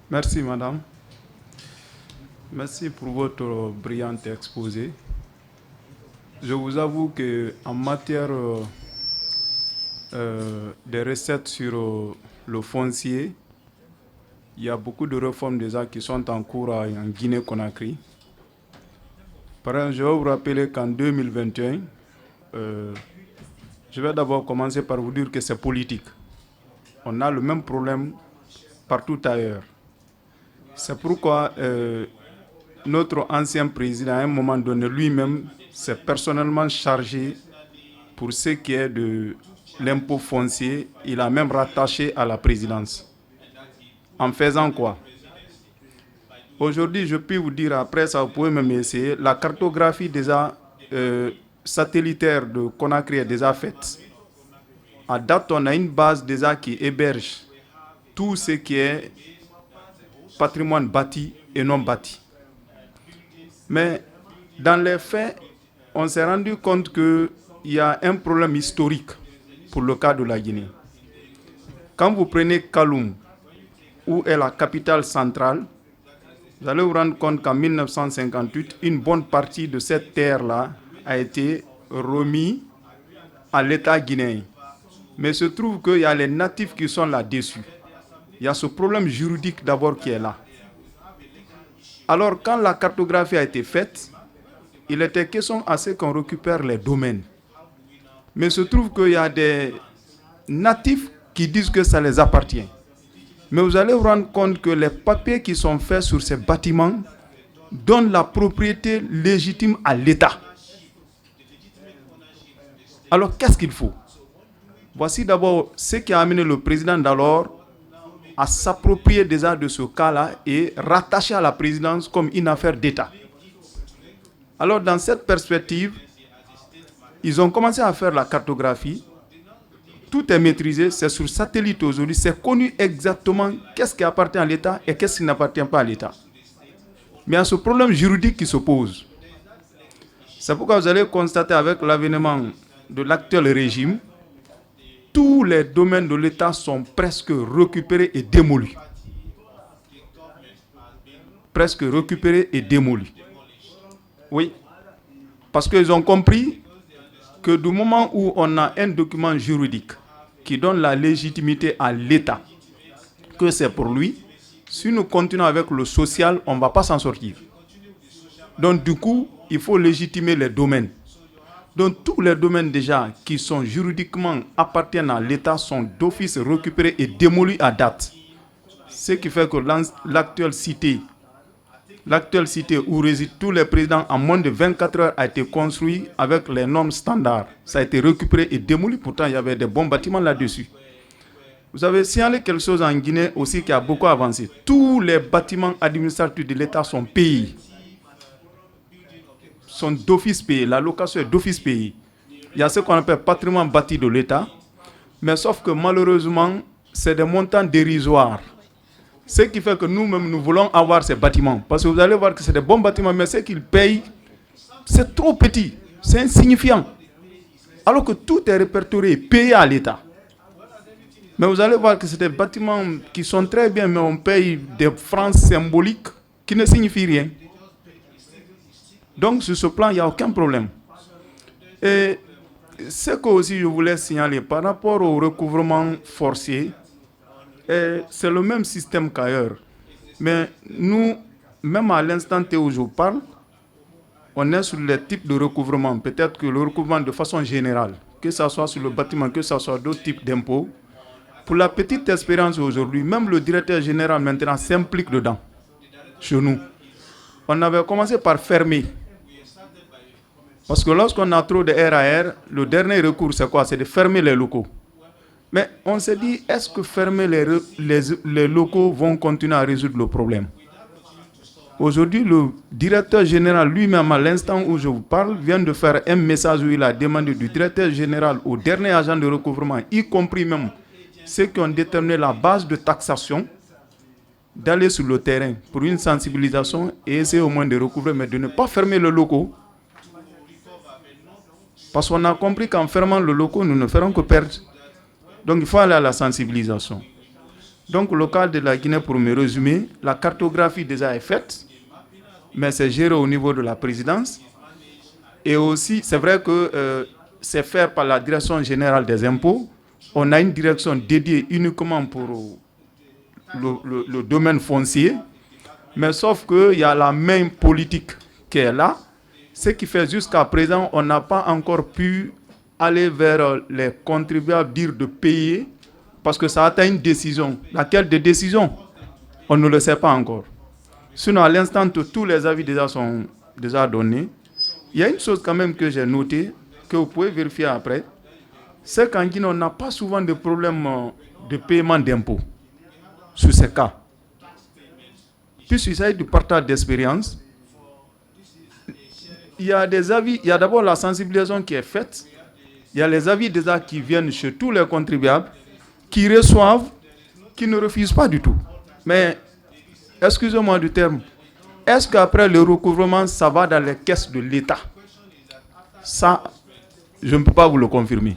S5: Merci, madame. Merci pour votre brillant exposé. Je vous avoue qu'en matière des recettes sur le foncier, il y a beaucoup de réformes déjà qui sont en cours en Guinée-Conakry. Par exemple, je vais vous rappeler qu'en 2021, je vais d'abord commencer par vous dire que c'est politique. On a le même problème partout ailleurs. C'est pourquoi notre ancien président, à un moment donné, lui-même, s'est personnellement chargé pour ce qui est de l'impôt foncier. Il a même rattaché à la présidence. En faisant quoi? Aujourd'hui, je peux vous dire, après ça, vous pouvez même essayer, la cartographie déjà satellitaire de Conakry est déjà faite. À date, on a une base déjà qui héberge tout ce qui est patrimoine bâti et non bâti. Mais dans les faits, on s'est rendu compte qu'il y a un problème historique pour le cas de la Guinée. Quand vous prenez Kaloum, où est la capitale centrale, vous allez vous rendre compte qu'en 1958, une bonne partie de cette terre-là a été remise à l'État guinéen. Mais il se trouve qu'il y a les natifs qui sont là-dessus. Il y a ce problème juridique d'abord qui est là. Alors, quand la cartographie a été faite, il était question à ce qu'on récupère les domaines. Mais il se trouve qu'il y a des natifs qui disent que ça les appartient. Mais vous allez vous rendre compte que les papiers qui sont faits sur ces bâtiments donnent la propriété légitime à l'État. Alors, qu'est-ce qu'il faut? Voici d'abord ce qui a amené le président d'alors à s'approprier déjà de ce cas-là et rattacher à la présidence comme une affaire d'État. Alors, dans cette perspective, ils ont commencé à faire la cartographie. Tout est maîtrisé, c'est sur satellite aujourd'hui, c'est connu exactement qu'est-ce qui appartient à l'État et qu'est-ce qui n'appartient pas à l'État. Mais il y a ce problème juridique qui se pose. C'est pourquoi vous allez constater avec l'avènement de l'actuel régime, tous les domaines de l'État sont presque récupérés et démolis. Presque récupérés et démolis. Oui, parce qu'ils ont compris que du moment où on a un document juridique qui donne la légitimité à l'État, que c'est pour lui, si nous continuons avec le social, on ne va pas s'en sortir. Donc du coup, il faut légitimer les domaines. Donc tous les domaines déjà qui sont juridiquement appartiennent à l'État sont d'office récupérés et démolis à date. Ce qui fait que l'actuelle cité où résident tous les présidents en moins de 24 heures a été construit avec les normes standards. Ça a été récupéré et démoli, pourtant il y avait des bons bâtiments là-dessus. Vous avez signalé quelque chose en Guinée aussi qui a beaucoup avancé. Tous les bâtiments administratifs de l'État sont payés. Sont d'office payés. La location est d'office payée. Il y a ce qu'on appelle patrimoine bâti de l'État. Mais sauf que malheureusement, c'est des montants dérisoires. Ce qui fait que nous-mêmes, nous voulons avoir ces bâtiments. Parce que vous allez voir que c'est des bons bâtiments, mais ce qu'ils payent, c'est trop petit. C'est insignifiant. Alors que tout est répertorié, payé à l'État. Mais vous allez voir que c'est des bâtiments qui sont très bien, mais on paye des francs symboliques qui ne signifient rien. Donc, sur ce plan, il n'y a aucun problème. Et ce que aussi je voulais signaler par rapport au recouvrement forcé, c'est le même système qu'ailleurs. Mais nous, même à l'instant où je parle, on est sur les types de recouvrement. Peut-être que le recouvrement de façon générale, que ce soit sur le bâtiment, que ce soit d'autres types d'impôts. Pour la petite expérience aujourd'hui, même le directeur général maintenant s'implique dedans, chez nous. On avait commencé par fermer. Parce que lorsqu'on a trop de RAR, le dernier recours, c'est quoi? C'est de fermer les locaux. Mais on s'est dit, est-ce que fermer les locaux vont continuer à résoudre le problème? Aujourd'hui, le directeur général lui-même, à l'instant où je vous parle, vient de faire un message où il a demandé du directeur général au dernier agent de recouvrement, y compris même ceux qui ont déterminé la base de taxation, d'aller sur le terrain pour une sensibilisation et essayer au moins de recouvrer, mais de ne pas fermer le locaux. Parce qu'on a compris qu'en fermant le locaux, nous ne ferons que perdre. Donc il faut aller à la sensibilisation. Donc le cas de la Guinée, pour me résumer, la cartographie déjà est faite, mais c'est géré au niveau de la présidence. Et aussi, c'est vrai que c'est fait par la direction générale des impôts. On a une direction dédiée uniquement pour le domaine foncier, mais sauf qu'il y a la main politique qui est là, ce qui fait jusqu'à présent, on n'a pas encore pu aller vers les contribuables, dire de payer, parce que ça atteint une décision. Laquelle des décisions? On ne le sait pas encore. Sinon, à l'instant où tous les avis déjà sont déjà donnés, il y a une chose quand même que j'ai notée, que vous pouvez vérifier après, c'est qu'en Guinée, on n'a pas souvent de problème de paiement d'impôts sur ces cas. Puisqu'il s'agit du partage d'expérience, il y a des avis, il y a d'abord la sensibilisation qui est faite, il y a les avis déjà qui viennent chez tous les contribuables, qui reçoivent, qui ne refusent pas du tout. Mais, excusez-moi du terme, est-ce qu'après le recouvrement, ça va dans les caisses de l'État? Ça, je ne peux pas vous le confirmer.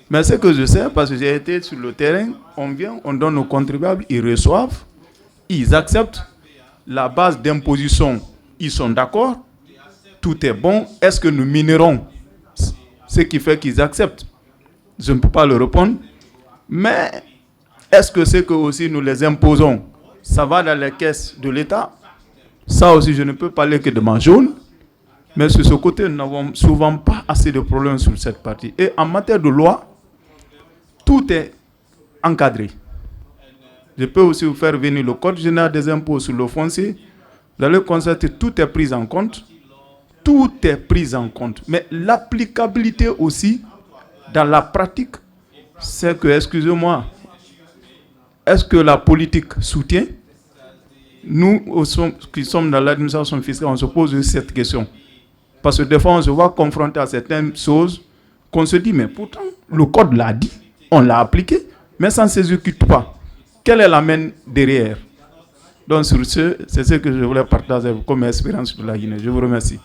S5: Mais ce que je sais, parce que j'ai été sur le terrain, on vient, on donne aux contribuables, ils reçoivent, ils acceptent. La base d'imposition, ils sont d'accord. Tout est bon. Est-ce que nous minerons? Ce qui fait qu'ils acceptent. je ne peux pas le répondre. Mais est-ce que c'est que aussi nous les imposons? Ça va dans les caisses de l'État. Ça aussi, je ne peux parler que de ma jaune. Mais sur ce côté, nous n'avons souvent pas assez de problèmes sur cette partie. Et en matière de loi, tout est encadré. Je peux aussi vous faire venir le Code général des impôts sur le foncier. Vous allez constater que tout est pris en compte. Tout est pris en compte. Mais l'applicabilité aussi, dans la pratique, c'est que, excusez-moi, est-ce que la politique soutient? Nous qui sommes dans l'administration fiscale, on se pose cette question. Parce que des fois, on se voit confronté à certaines choses qu'on se dit, mais pourtant, le code l'a dit, on l'a appliqué, mais ça ne s'exécute pas. Quelle est la main derrière? Donc, sur ce, c'est ce que je voulais partager comme expérience de la Guinée. Je vous remercie.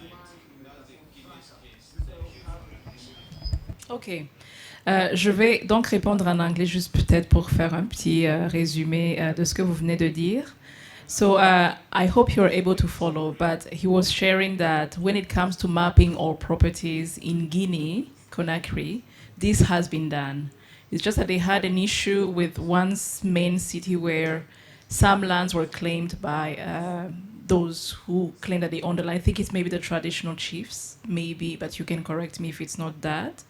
S1: Ok. Je vais donc répondre en anglais juste peut-être pour faire un petit résumé de ce que vous venez de dire. So I hope you're able to follow, but he was sharing that when it comes to mapping all properties in Guinea, Conakry, this has been done. It's just that they had an issue with one main city where some lands were claimed by those who claim that they own the land. I think it's maybe the traditional chiefs, maybe, but you can correct me if it's not that.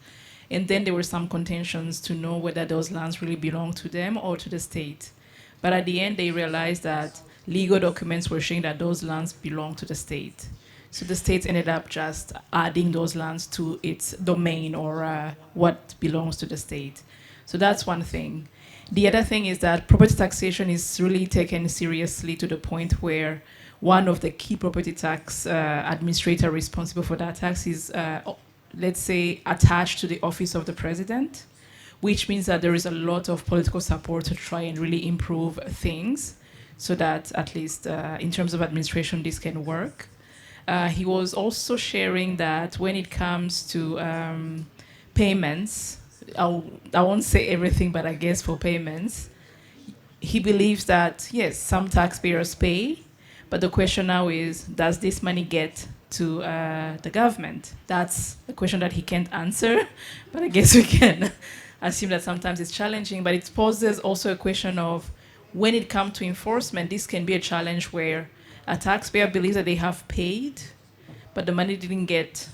S1: And then there were some contentions to know whether those lands really belong to them or to the state. But at the end, they realized that legal documents were showing that those lands belong to the state. So the state ended up just adding those lands to its domain or what belongs to the state. So that's one thing. The other thing is that property taxation is really taken seriously to the point where one of the key property tax administrator responsible for that tax is, let's say, attached to the office of the president, which means that there is a lot of political support to try and really improve things so that at least in terms of administration, this can work. He was also sharing that when it comes to payments, I won't say everything, but I guess for payments, he believes that, yes, some taxpayers pay, but the question now is, does this money get to the government? That's a question that he can't answer, but I guess we can assume that sometimes it's challenging, but it poses also a question of when it comes to enforcement, this can be a challenge where a taxpayer believes that they have paid, but the money didn't get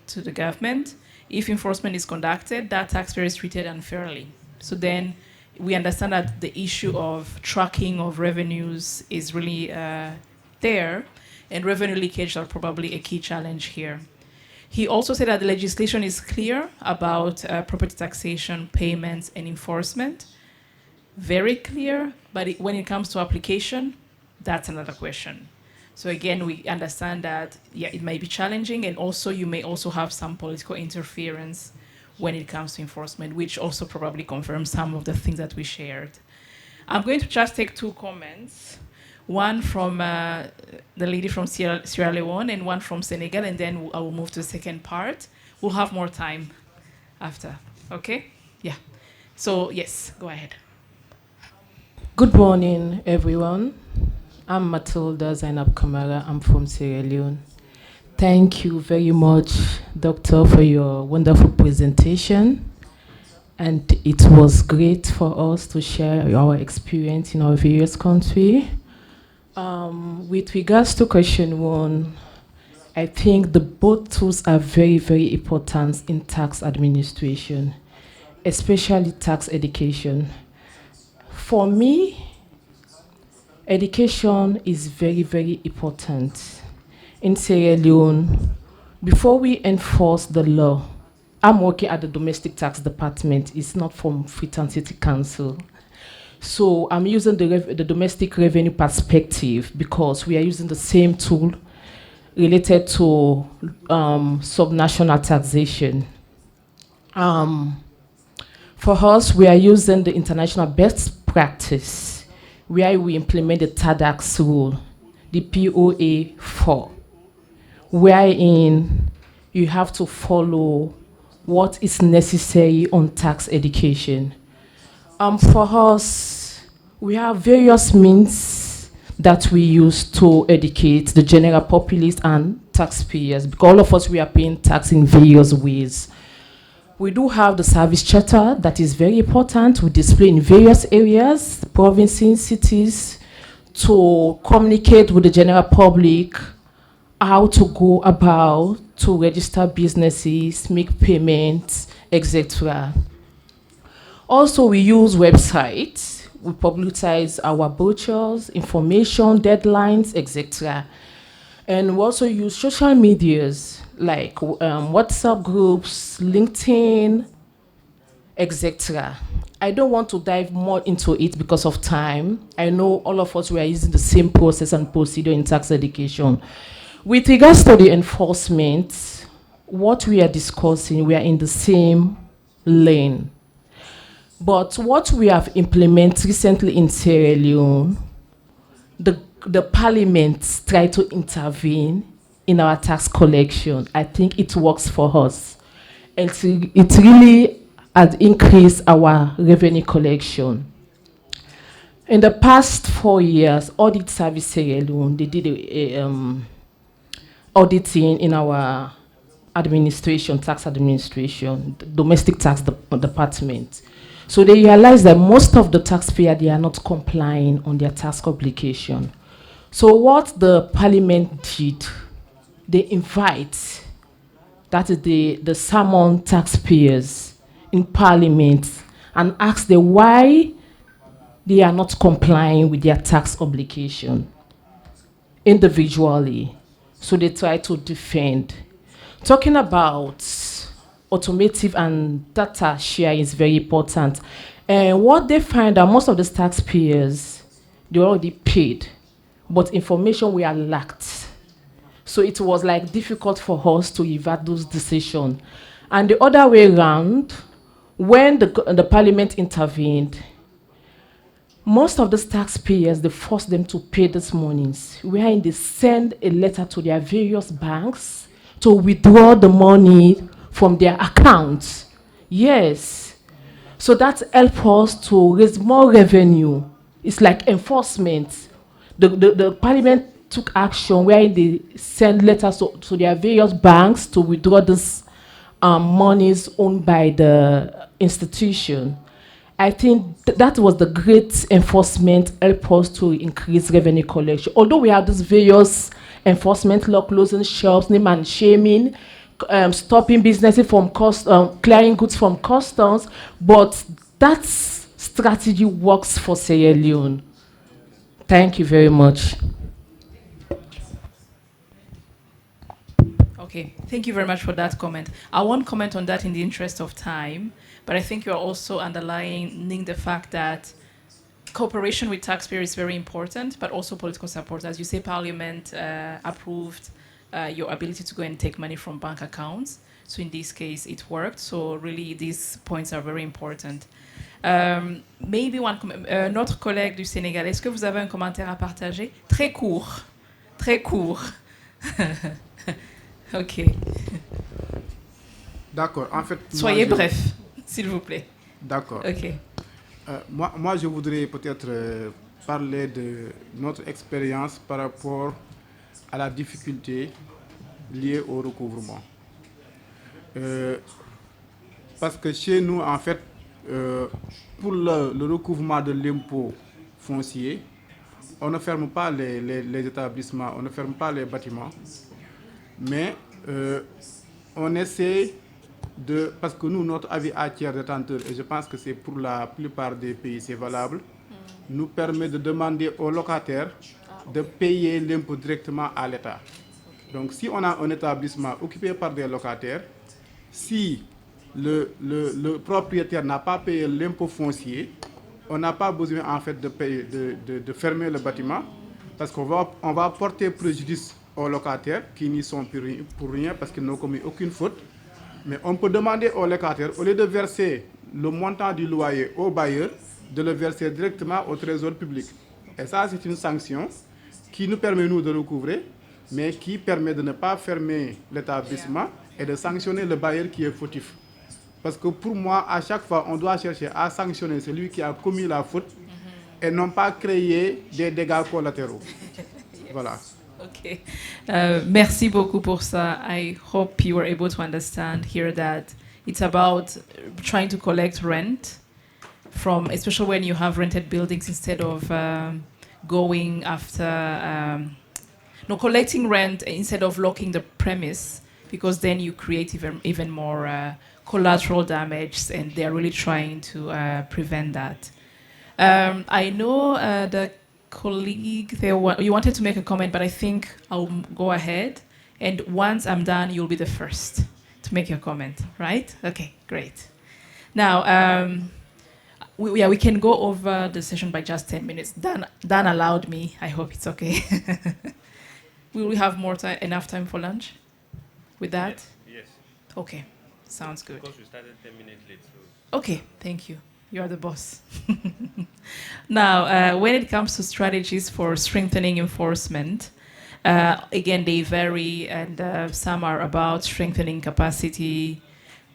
S1: to the government. If enforcement is conducted, that taxpayer is treated unfairly. So then we understand that the issue of tracking of revenues is really there, and revenue leakage are probably a key challenge here. He also said that the legislation is clear about property taxation, payments, and enforcement. Very clear, but when it comes to application, that's another question. So again, we understand that, yeah, it may be challenging, and also you may also have some political interference when it comes to enforcement, which also probably confirms some of the things that we shared. I'm going to just take two comments, one from the lady from Sierra Leone and one from Senegal, and then I will move to the second part. We'll have more time after, okay? Yeah. So yes, go ahead.
S6: Good morning, everyone. I'm Matilda Zainab Kamara. I'm from Sierra Leone. Thank you very much, Doctor, for your wonderful presentation. And it was great for us to share our experience in our various countries. With regards to question one, I think the both tools are very, very important in tax administration, especially tax education. For me, education is very, very important. In Sierra Leone, before we enforce the law, I'm working at the domestic tax department. It's not from Freetown City Council. So I'm using the domestic revenue perspective because we are using the same tool related to subnational taxation. For us, we are using the international best practice where we implement the TADAX rule, the POA 4, wherein you have to follow what is necessary on tax education. For us, we have various means that we use to educate the general populace and taxpayers, because all of us, we are paying tax in various ways. We do have the service charter that is very important. We display in various areas, provinces, cities, to communicate with the general public how to go about to register businesses, make payments, etc. Also, we use websites. We publicize our brochures, information, deadlines, etc. And we also use social medias like WhatsApp groups, LinkedIn, etc. I don't want to dive more into it because of time. I know all of us, we are using the same process and procedure in tax education. With regards to the enforcement, what we are discussing, we are in the same lane. But what we have implemented recently in Sierra Leone, the parliament tried to intervene in our tax collection. I think it works for us. And it really has increased our revenue collection. In the past 4 years, Audit Service Sierra Leone, they did auditing in our administration, tax administration, domestic tax department. So they realized that most of the taxpayers, they are not complying on their tax obligation. So what the parliament did, they invite, that is the summon taxpayers in parliament and ask them why they are not complying with their tax obligation individually. So they try to defend. Talking about automotive and data share is very important. And what they find that most of the taxpayers, they already paid, but information we are lacked. So it was like difficult for us to revert those decisions. And the other way around, when the parliament intervened, most of the taxpayers, they forced them to pay these monies, wherein they send a letter to their various banks to withdraw the money from their accounts. Yes. So that helps us to raise more revenue. It's like enforcement. The parliament took action where they send letters to their various banks to withdraw these monies owned by the institution. I think that was the great enforcement help us to increase revenue collection. Although we have these various enforcement law, closing shops, name and shaming, stopping businesses from clearing goods from customs, but that strategy works for Sierra Leone. Thank you very much.
S1: Okay, thank you very much for that comment. I won't comment on that in the interest of time, but I think you're also underlining the fact that cooperation with taxpayers is very important, but also political support. As you say, Parliament approved your ability to go and take money from bank accounts. So in this case, it worked. So really, these points are very important. Maybe notre collègue du Sénégal, est-ce que vous avez un commentaire à partager? Très court. Très court. OK.
S5: D'accord. En fait,
S1: soyez bref, s'il vous plaît.
S5: D'accord.
S1: OK.
S5: Moi, je voudrais peut-être parler de notre expérience par rapport à la difficulté liée au recouvrement. Parce que chez nous, en fait, pour le recouvrement de l'impôt foncier, on ne ferme pas les établissements, on ne ferme pas les bâtiments, mais on essaie de, parce que nous, notre avis à tiers détenteur, et je pense que c'est pour la plupart des pays, c'est valable, nous permet de demander aux locataires de payer l'impôt directement à l'État. Donc si on a un établissement occupé par des locataires, si le propriétaire n'a pas payé l'impôt foncier, on n'a pas besoin en fait de fermer le bâtiment, parce qu'on va porter préjudice aux locataires qui n'y sont pour rien parce qu'ils n'ont commis aucune faute. Mais on peut demander aux locataires, au lieu de verser le montant du loyer au bailleur, de le verser directement au trésor public. Et ça, c'est une sanction qui nous permet, nous, de recouvrer, mais qui permet de ne pas fermer l'établissement et de sanctionner le bailleur qui est fautif. Parce que pour moi, à chaque fois, on doit chercher à sanctionner celui qui a commis la faute et non pas créer des dégâts collatéraux. Voilà.
S1: Okay. Merci beaucoup pour ça. I hope you were able to understand here that It's about trying to collect rent from, especially when you have rented buildings, instead of going after, collecting rent instead of locking the premise, because then you create even more collateral damage, and they're really trying to prevent that. I know the colleague there, you wanted to make a comment, but I think I'll go ahead. And once I'm done, you'll be the first to make your comment, right? Okay, great. Now, we can go over the session by just 10 minutes. Dan allowed me. I hope it's okay. Will we have enough time for lunch with that?
S7: Yes.
S1: Okay, sounds good.
S7: Because we started 10 minutes late. So.
S1: Okay, thank you. You are the boss. Now, when it comes to strategies for strengthening enforcement, again, they vary, and some are about strengthening capacity,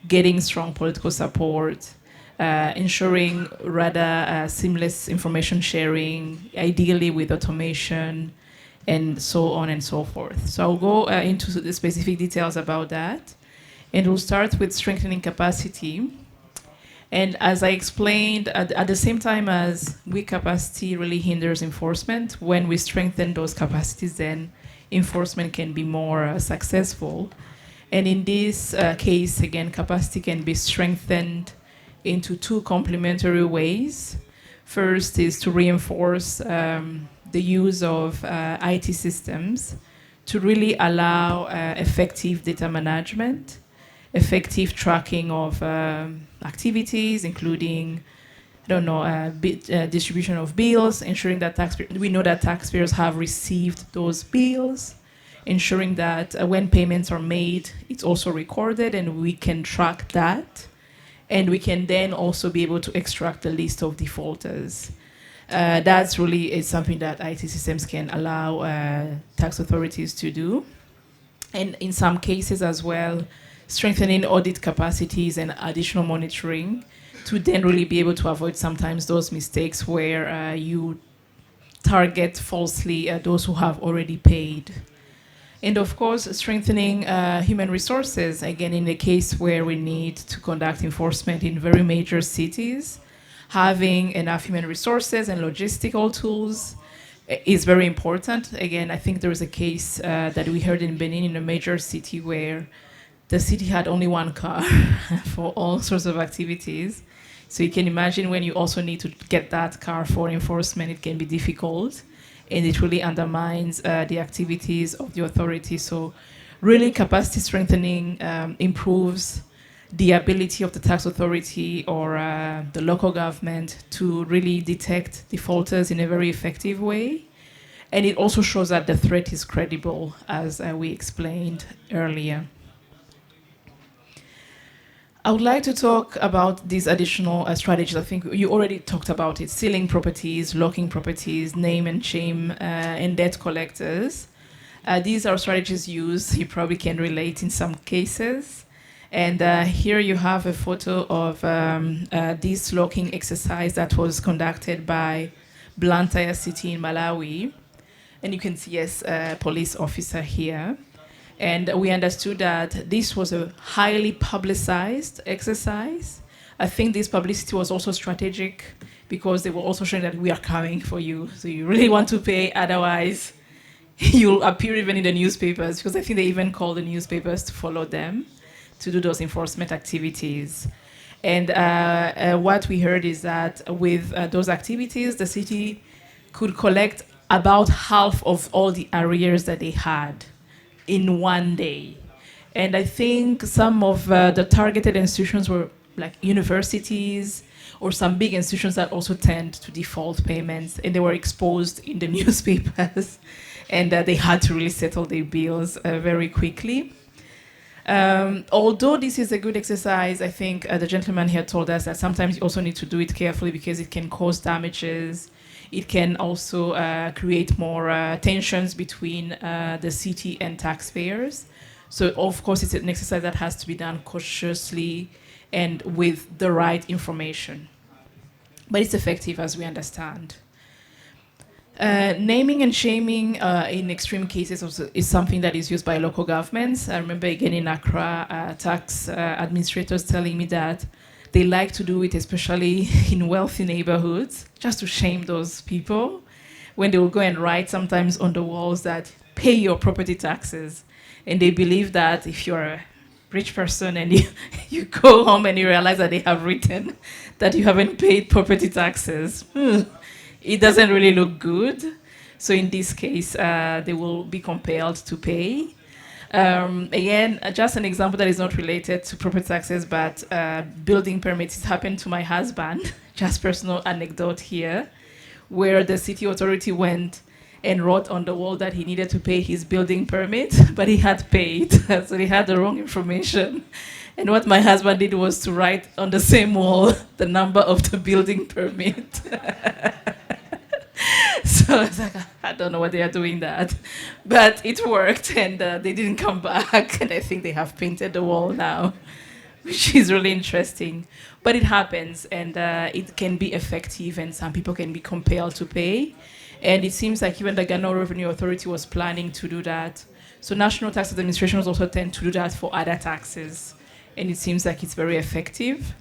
S1: getting strong political support, ensuring rather seamless information sharing, ideally with automation, and so on and so forth. So I'll go into the specific details about that. And we'll start with strengthening capacity. And as I explained, at the same time as weak capacity really hinders enforcement, when we strengthen those capacities, then enforcement can be more successful. And in this case, again, capacity can be strengthened into two complementary ways. First is to reinforce the use of IT systems to really allow effective data management, effective tracking of activities, including, distribution of bills, ensuring that we know that taxpayers have received those bills, ensuring that when payments are made, it's also recorded and we can track that. And we can then also be able to extract the list of defaulters. That's really something that IT systems can allow tax authorities to do. And in some cases as well, strengthening audit capacities and additional monitoring to then really be able to avoid sometimes those mistakes where you target falsely those who have already paid. And of course, strengthening human resources, again, in the case where we need to conduct enforcement in very major cities, having enough human resources and logistical tools is very important. Again, I think there was a case that we heard in Benin, in a major city, where the city had only one car for all sorts of activities. So you can imagine when you also need to get that car for enforcement, it can be difficult. And it really undermines the activities of the authority. So really capacity strengthening improves the ability of the tax authority or the local government to really detect defaulters in a very effective way. And it also shows that the threat is credible, as we explained earlier. I would like to talk about these additional strategies. I think you already talked about it: sealing properties, locking properties, name and shame, and debt collectors. These are strategies used, you probably can relate in some cases. And here you have a photo of this locking exercise that was conducted by Blantyre City in Malawi. And you can see, yes, a police officer here. And we understood that this was a highly publicized exercise. I think this publicity was also strategic because they were also showing that we are coming for you. So you really want to pay, otherwise you'll appear even in the newspapers, because I think they even call the newspapers to follow them to do those enforcement activities. And what we heard is that with those activities, the city could collect about half of all the arrears that they had in one day. And I think some of the targeted institutions were like universities or some big institutions that also tend to default payments, and they were exposed in the newspapers, and they had to really settle their bills very quickly. Although this is a good exercise, I think the gentleman here told us that sometimes you also need to do it carefully because it can cause damages. It can also create more tensions between the city and taxpayers. So, of course, it's an exercise that has to be done cautiously and with the right information. But it's effective, as we understand. Naming and shaming in extreme cases also is something that is used by local governments. I remember again in Accra, tax administrators telling me that they like to do it, especially in wealthy neighborhoods, just to shame those people when they will go and write sometimes on the walls that pay your property taxes. And they believe that if you're a rich person and you go home and you realize that they have written that you haven't paid property taxes, it doesn't really look good. So in this case, they will be compelled to pay. Again, just an example that is not related to property taxes, but building permits. It happened to my husband, just personal anecdote here, where the city authority went and wrote on the wall that he needed to pay his building permit, but he had paid, so he had the wrong information. And what my husband did was to write on the same wall the number of the building permit. So I was like, I don't know what they are doing that. But it worked, and they didn't come back. And I think they have painted the wall now, which is really interesting. But it happens, and it can be effective, and some people can be compelled to pay. And it seems like even the Ghana Revenue Authority was planning to do that. So National Tax Administrations also tend to do that for other taxes. And it seems like it's very effective.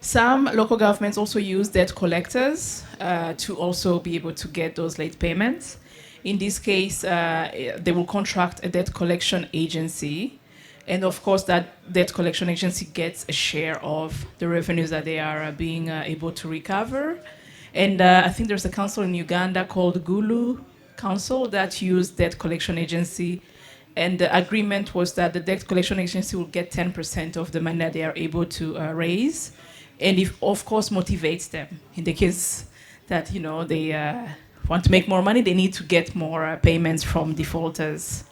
S1: Some local governments also use debt collectors to also be able to get those late payments. In this case, they will contract a debt collection agency. And of course, that debt collection agency gets a share of the revenues that they are being able to recover. And I think there's a council in Uganda called Gulu Council that used debt collection agency. And the agreement was that the debt collection agency will get 10% of the money that they are able to raise. And it, of course, motivates them. In the case that, they want to make more money, they need to get more payments from defaulters.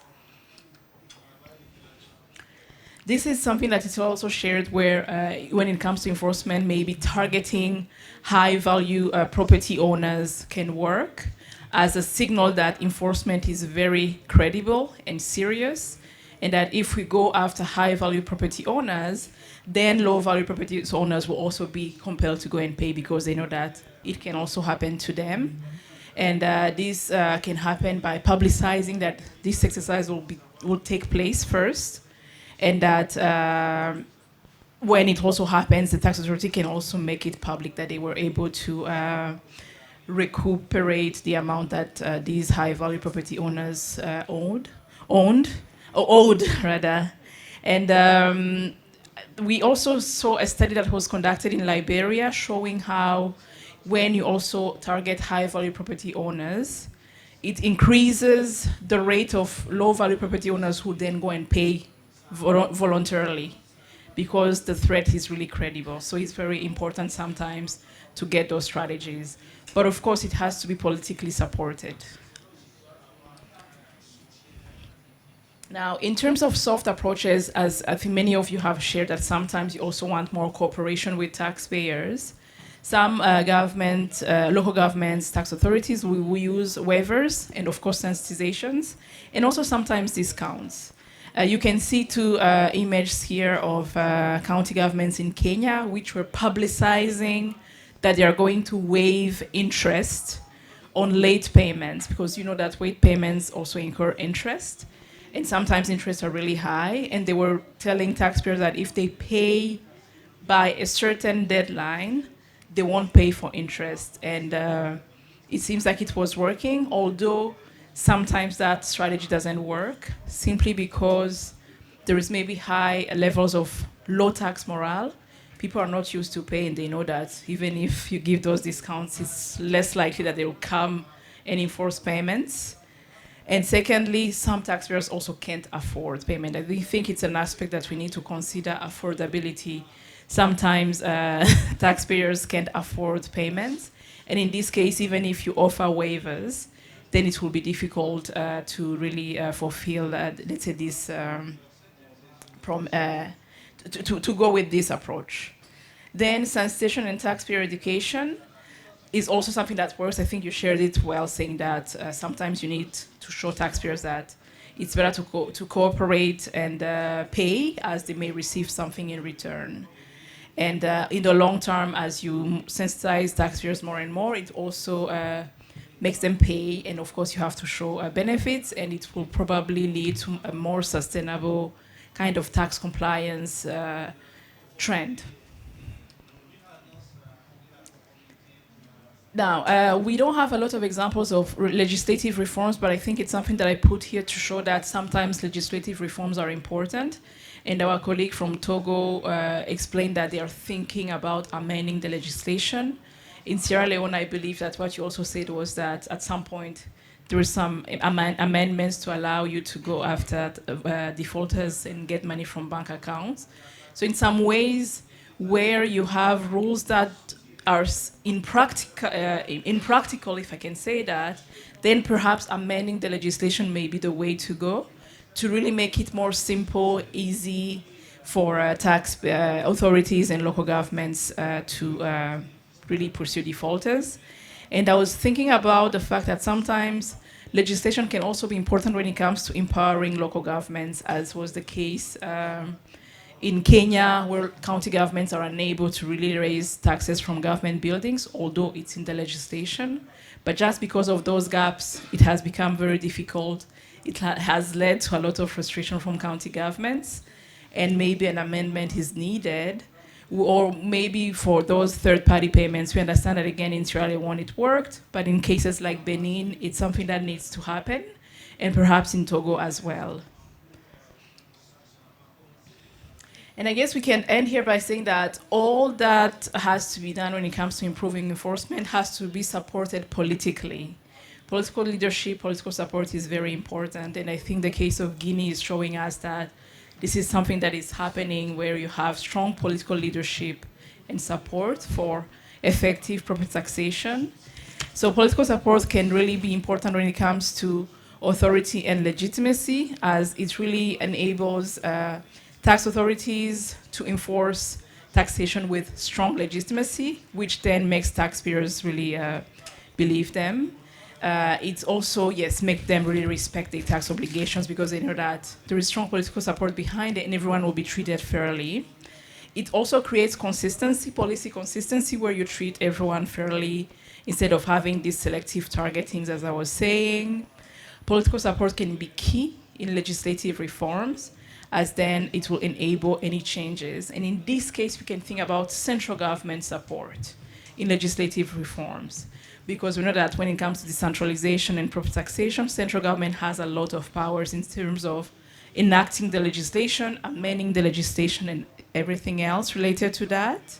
S1: This is something that is also shared where, when it comes to enforcement, maybe targeting high-value property owners can work as a signal that enforcement is very credible and serious, and that if we go after high-value property owners, then low-value property owners will also be compelled to go and pay because they know that it can also happen to them. And this can happen by publicizing that this exercise will take place first, and that when it also happens, the tax authority can also make it public that they were able to recuperate the amount that these high-value property owners owed. And we also saw a study that was conducted in Liberia showing how when you also target high-value property owners, it increases the rate of low-value property owners who then go and pay voluntarily because the threat is really credible. So it's very important sometimes to get those strategies. But of course, it has to be politically supported. Now, in terms of soft approaches, as I think many of you have shared, that sometimes you also want more cooperation with taxpayers. Some local governments, tax authorities, we use waivers and, of course, sensitizations, and also sometimes discounts. You can see two images here of county governments in Kenya, which were publicizing that they are going to waive interest on late payments, because you know that late payments also incur interest. And sometimes interests are really high, and they were telling taxpayers that if they pay by a certain deadline, they won't pay for interest. And it seems like it was working, although sometimes that strategy doesn't work, simply because there is maybe high levels of low tax morale. People are not used to pay, and they know that even if you give those discounts, it's less likely that they will come and enforce payments. And secondly, some taxpayers also can't afford payment. I think it's an aspect that we need to consider, affordability. Sometimes taxpayers can't afford payments. And in this case, even if you offer waivers, then it will be difficult to really fulfill, let's say, this, to go with this approach. Then sensitization and taxpayer education is also something that works. I think you shared it well, saying that sometimes you need to show taxpayers that it's better to cooperate and pay, as they may receive something in return. And in the long term, as you sensitize taxpayers more and more, it also makes them pay, and of course you have to show benefits, and it will probably lead to a more sustainable kind of tax compliance trend. Now, we don't have a lot of examples of legislative reforms, but I think it's something that I put here to show that sometimes legislative reforms are important. And our colleague from Togo explained that they are thinking about amending the legislation. In Sierra Leone, I believe that what you also said was that at some point there is some amendments to allow you to go after defaulters and get money from bank accounts. So in some ways, where you have rules that are impractical, if I can say that, then perhaps amending the legislation may be the way to go to really make it more simple, easy for tax authorities and local governments to really pursue defaulters. And I was thinking about the fact that sometimes legislation can also be important when it comes to empowering local governments, as was the case in Kenya, where county governments are unable to really raise taxes from government buildings, although it's in the legislation. But just because of those gaps, it has become very difficult. It has led to a lot of frustration from county governments, and maybe an amendment is needed. Or maybe for those third-party payments, we understand that again in Sierra Leone it worked, but in cases like Benin, it's something that needs to happen, and perhaps in Togo as well. And I guess we can end here by saying that all that has to be done when it comes to improving enforcement has to be supported politically. Political leadership, political support is very important, and I think the case of Guinea is showing us that this is something that is happening where you have strong political leadership and support for effective proper taxation. So political support can really be important when it comes to authority and legitimacy, as it really enables tax authorities to enforce taxation with strong legitimacy, which then makes taxpayers really believe them. It's also, yes, make them really respect their tax obligations because they know that there is strong political support behind it and everyone will be treated fairly. It also creates consistency, policy consistency, where you treat everyone fairly instead of having these selective targetings, as I was saying. Political support can be key in legislative reforms, as then it will enable any changes. And in this case, we can think about central government support in legislative reforms, because we know that when it comes to decentralization and proper taxation, central government has a lot of powers in terms of enacting the legislation, amending the legislation, and everything else related to that.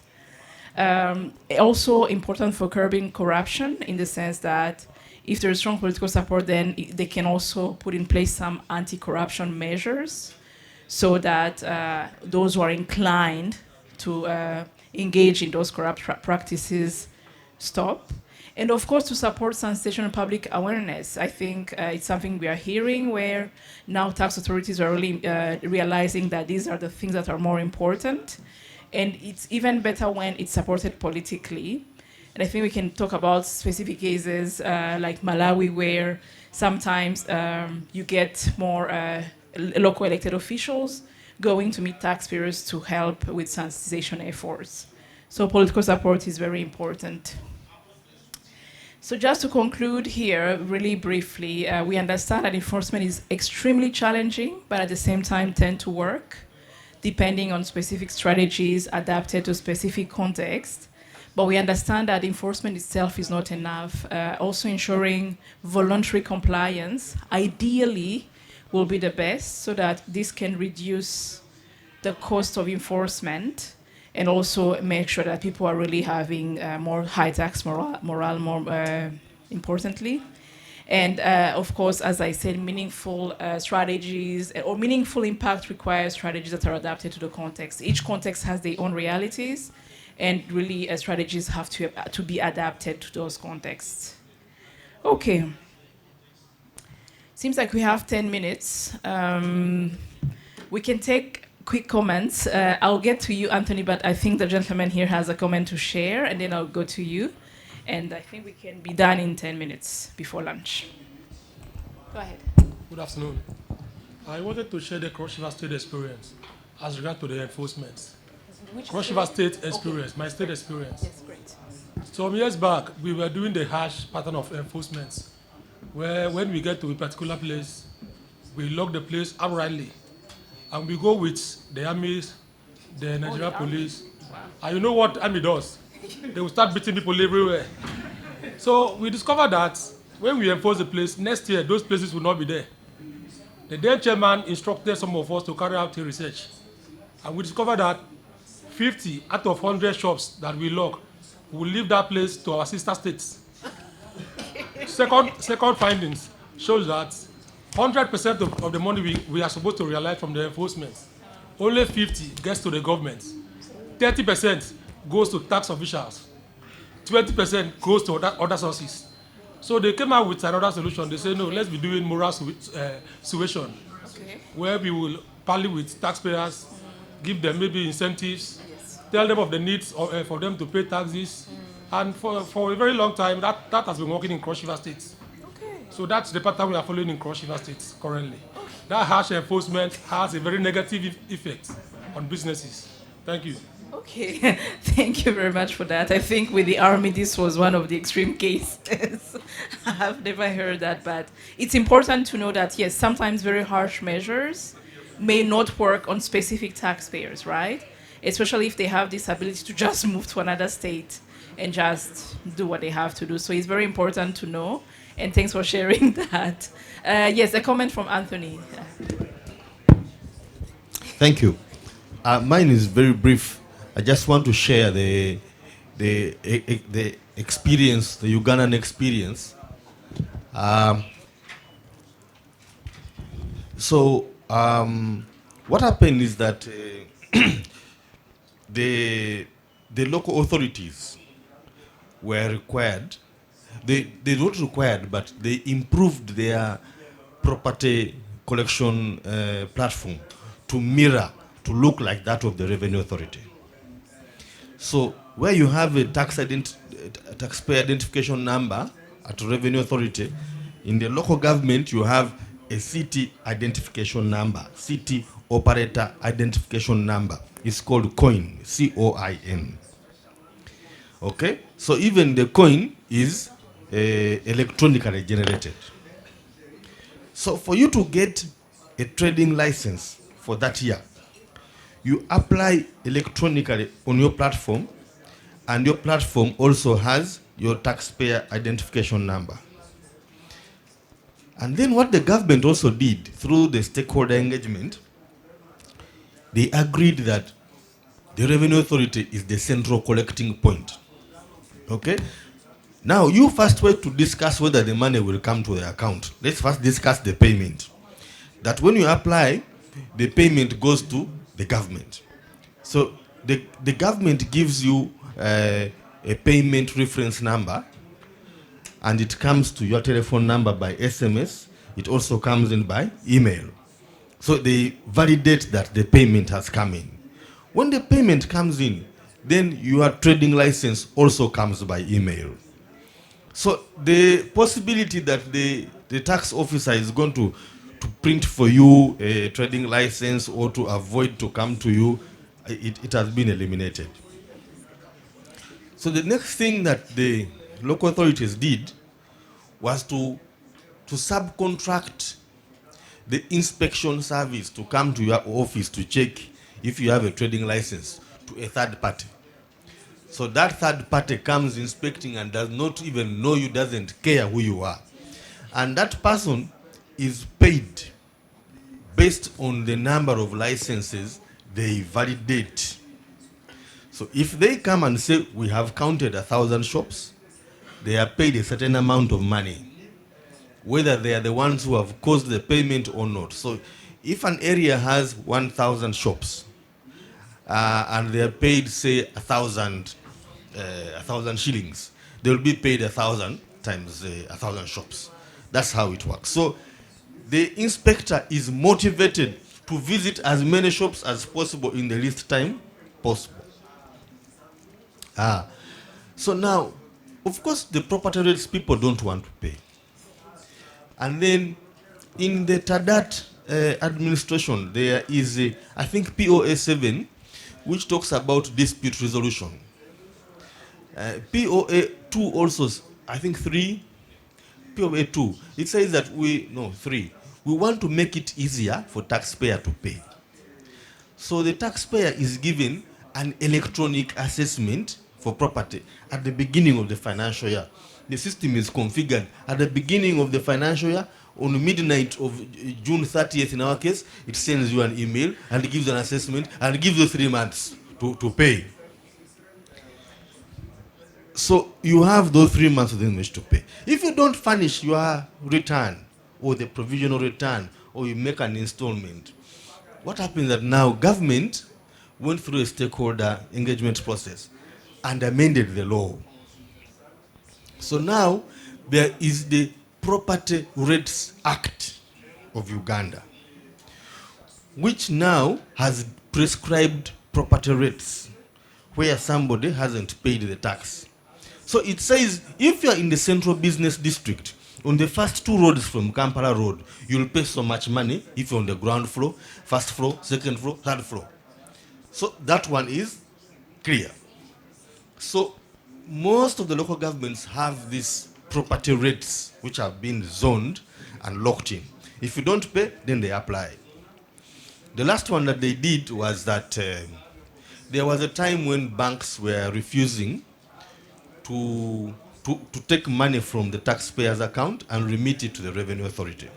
S1: Also important for curbing corruption, in the sense that if there is strong political support, then they can also put in place some anti-corruption measures, so that those who are inclined to engage in those corrupt practices stop. And of course, to support sanitation and public awareness. I think it's something we are hearing, where now tax authorities are really realizing that these are the things that are more important. And it's even better when it's supported politically. And I think we can talk about specific cases like Malawi, where sometimes you get more local elected officials going to meet taxpayers to help with sensitization efforts. So political support is very important. So just to conclude here, really briefly, we understand that enforcement is extremely challenging, but at the same time tend to work, depending on specific strategies adapted to specific contexts. But we understand that enforcement itself is not enough. Also ensuring voluntary compliance, ideally, will be the best, so that this can reduce the cost of enforcement and also make sure that people are really having more high tax morale more importantly. And of course, as I said, meaningful strategies or meaningful impact requires strategies that are adapted to the context. Each context has their own realities, and really strategies have to be adapted to those contexts. Okay. Seems like we have 10 minutes. We can take quick comments. I'll get to you, Anthony, but I think the gentleman here has a comment to share, and then I'll go to you. And I think we can be done in 10 minutes before lunch. Go ahead.
S7: Good afternoon. I wanted to share the Cross River State experience as regard to the enforcement.
S1: Which
S7: Cross River State experience, my state experience.
S1: Yes, great.
S7: Some years back, we were doing the harsh pattern of enforcement, where when we get to a particular place, we lock the place outrightly, and we go with the army, the Nigerian police. And you know what army does? They will start beating people everywhere. So we discovered that when we enforce the place, next year those places will not be there. The then chairman instructed some of us to carry out a research, and we discovered that 50 out of 100 shops that we lock will leave that place to our sister states. Second findings shows that 100% of the money we are supposed to realize from the enforcement, only 50 gets to the government, 30% goes to tax officials, 20% goes to other sources. So they came out with another solution. They say, no, let's be doing moral suasion, where we will parley with taxpayers, give them maybe incentives, tell them of the needs for them to pay taxes. And for a very long time, that has been working in Cross River State. So that's the pattern we are following in Cross River State currently. That harsh enforcement has a very negative effect on businesses. Thank you.
S1: Okay, thank you very much for that. I think with the army, this was one of the extreme cases. I have never heard that, but it's important to know that, yes, sometimes very harsh measures may not work on specific taxpayers, right? Especially if they have this ability to just move to another state and just do what they have to do. So it's very important to know, and thanks for sharing that. Yes, a comment from Anthony.
S8: Thank you. Mine is very brief. I just want to share the experience, the Ugandan experience. What happened is that the local authorities were required. They not required, but they improved their property collection platform to mirror, to look like that of the Revenue Authority. So where you have a taxpayer identification number at the Revenue Authority, in the local government you have a city identification number, city operator identification number. It's called COIN, C-O-I-N. Okay? So even the COIN is electronically generated. So for you to get a trading license for that year, you apply electronically on your platform, and your platform also has your taxpayer identification number. And then what the government also did through the stakeholder engagement, they agreed that the Revenue Authority is the central collecting point. Okay? Now you first wait to discuss whether the money will come to the account. Let's first discuss the payment. That when you apply, the payment goes to the government. So the government gives you a payment reference number, and it comes to your telephone number by SMS. It also comes in by email. So they validate that the payment has come in. When the payment comes in, then your trading license also comes by email. So the possibility that the tax officer is going to print for you a trading license or to avoid to come to you, it has been eliminated. So the next thing that the local authorities did was to subcontract the inspection service to come to your office to check if you have a trading license to a third party. So that third party comes inspecting and does not even know you, doesn't care who you are. And that person is paid based on the number of licenses they validate. So if they come and say, we have counted 1,000 shops, they are paid a certain amount of money, whether they are the ones who have caused the payment or not. So if an area has 1,000 shops, and they are paid, say, 1,000 shillings, they will be paid 1,000 times 1,000 shops. That's how it works. So the inspector is motivated to visit as many shops as possible in the least time possible. So now, of course, the property rates people don't want to pay. And then in the TADAT administration, there is, I think, POA 7, which talks about dispute resolution. POA 2 also, I think 3, POA 2, it says that 3. We want to make it easier for taxpayer to pay. So the taxpayer is given an electronic assessment for property at the beginning of the financial year. The system is configured at the beginning of the financial year. On midnight of June 30th, in our case, it sends you an email and gives an assessment and gives you 3 months to pay. So you have those 3 months within which to pay. If you don't furnish your return or the provisional return, or you make an installment, what happens that now government went through a stakeholder engagement process and amended the law. So now there is the Property Rates Act of Uganda, which now has prescribed property rates where somebody hasn't paid the tax. So it says if you're in the central business district, on the first 2 roads from Kampala Road, you'll pay so much money if you're on the ground floor, first floor, second floor, third floor. So that one is clear. So most of the local governments have these property rates which have been zoned and locked in. If you don't pay, then they apply. The last one that they did was that there was a time when banks were refusing to take money from the taxpayer's account and remit it to the Revenue Authority.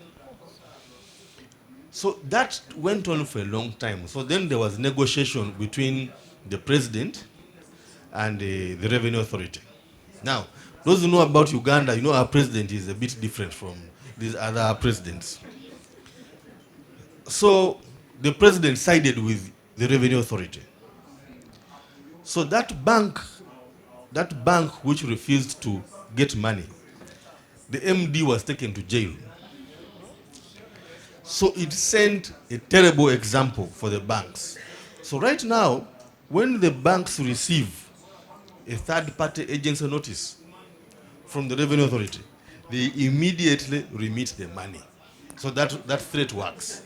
S8: So that went on for a long time. So then there was negotiation between the president and the Revenue Authority. Now, those who know about Uganda, you know our president is a bit different from these other presidents. So the president sided with the Revenue Authority. So that bank which refused to get money, the MD was taken to jail. So it sent a terrible example for the banks. So right now, when the banks receive a third-party agency notice from the Revenue Authority, they immediately remit the money. So that threat works.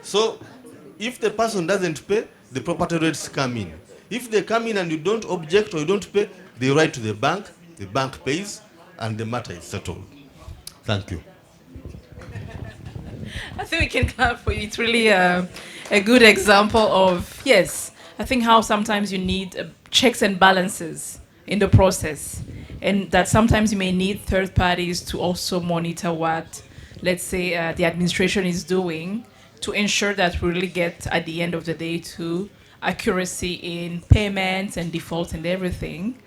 S8: So if the person doesn't pay, the property rates come in. If they come in and you don't object or you don't pay, they write to the bank pays, and the matter is settled. Thank you.
S1: I think we can clap for you. It's really a good example of, yes, I think how sometimes you need checks and balances in the process, and that sometimes you may need third parties to also monitor what, let's say, the administration is doing to ensure that we really get, at the end of the day, to accuracy in payments and defaults and everything.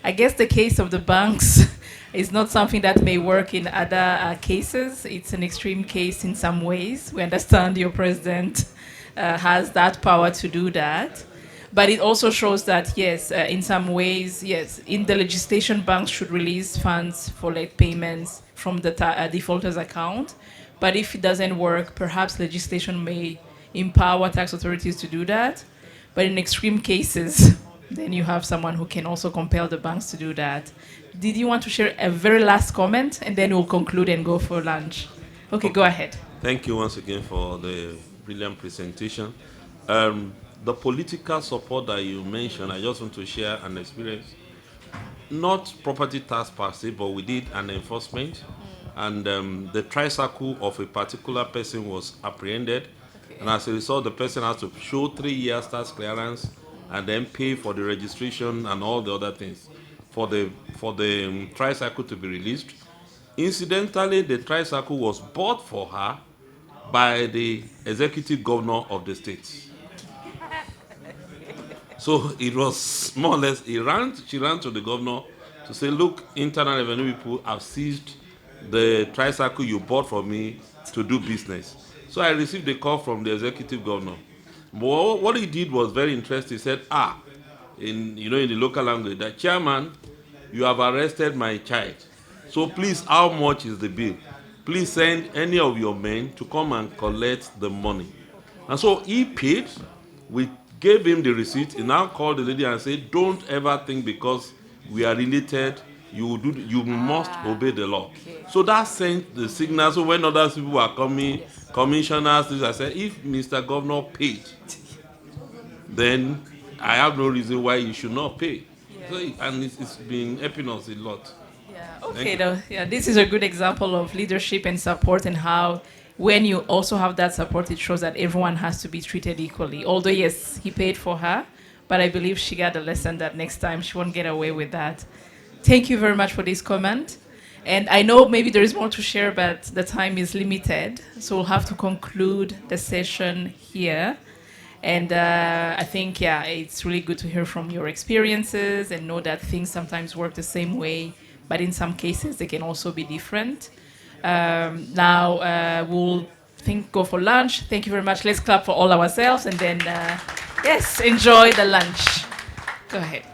S1: I guess the case of the banks is not something that may work in other cases. It's an extreme case in some ways. We understand your president has that power to do that. But it also shows that, yes, in some ways, yes, in the legislation, banks should release funds for late payments from the defaulter's account. But if it doesn't work, perhaps legislation may empower tax authorities to do that. But in extreme cases, then you have someone who can also compel the banks to do that. Did you want to share a very last comment? And then we'll conclude and go for lunch. Okay, go ahead.
S3: Thank you once again for the brilliant presentation. The political support that you mentioned, I just want to share an experience. Not property tax per se, but we did an enforcement. And the tricycle of a particular person was apprehended. Okay. And as a result, the person has to show 3 years tax clearance and then pay for the registration and all the other things for the tricycle to be released. Incidentally, the tricycle was bought for her by the executive governor of the state. So it was more or less, she ran to the governor to say, look, Internal Revenue people have seized the tricycle you bought from me to do business. So I received a call from the executive governor. But what he did was very interesting. He said, in the local language, that chairman, you have arrested my child. So please, how much is the bill? Please send any of your men to come and collect the money. And so he paid. We gave him the receipt. He now called the lady and said, don't ever think because we are related, you must obey the law. Okay. So that sent the signal. So when other people were coming, yes, commissioners, I said, if Mr. Governor paid, then I have no reason why you should not pay. Yeah. And it's been helping us a lot.
S1: Yeah, okay, yeah, this is a good example of leadership and support, and how when you also have that support, it shows that everyone has to be treated equally. Although, yes, he paid for her, but I believe she got a lesson that next time she won't get away with that. Thank you very much for this comment. And I know maybe there is more to share, but the time is limited, so we'll have to conclude the session here. And I think, yeah, it's really good to hear from your experiences and know that things sometimes work the same way, but in some cases they can also be different. Now we'll go for lunch. Thank you very much. Let's clap for all ourselves, and then yes, enjoy the lunch. Go ahead.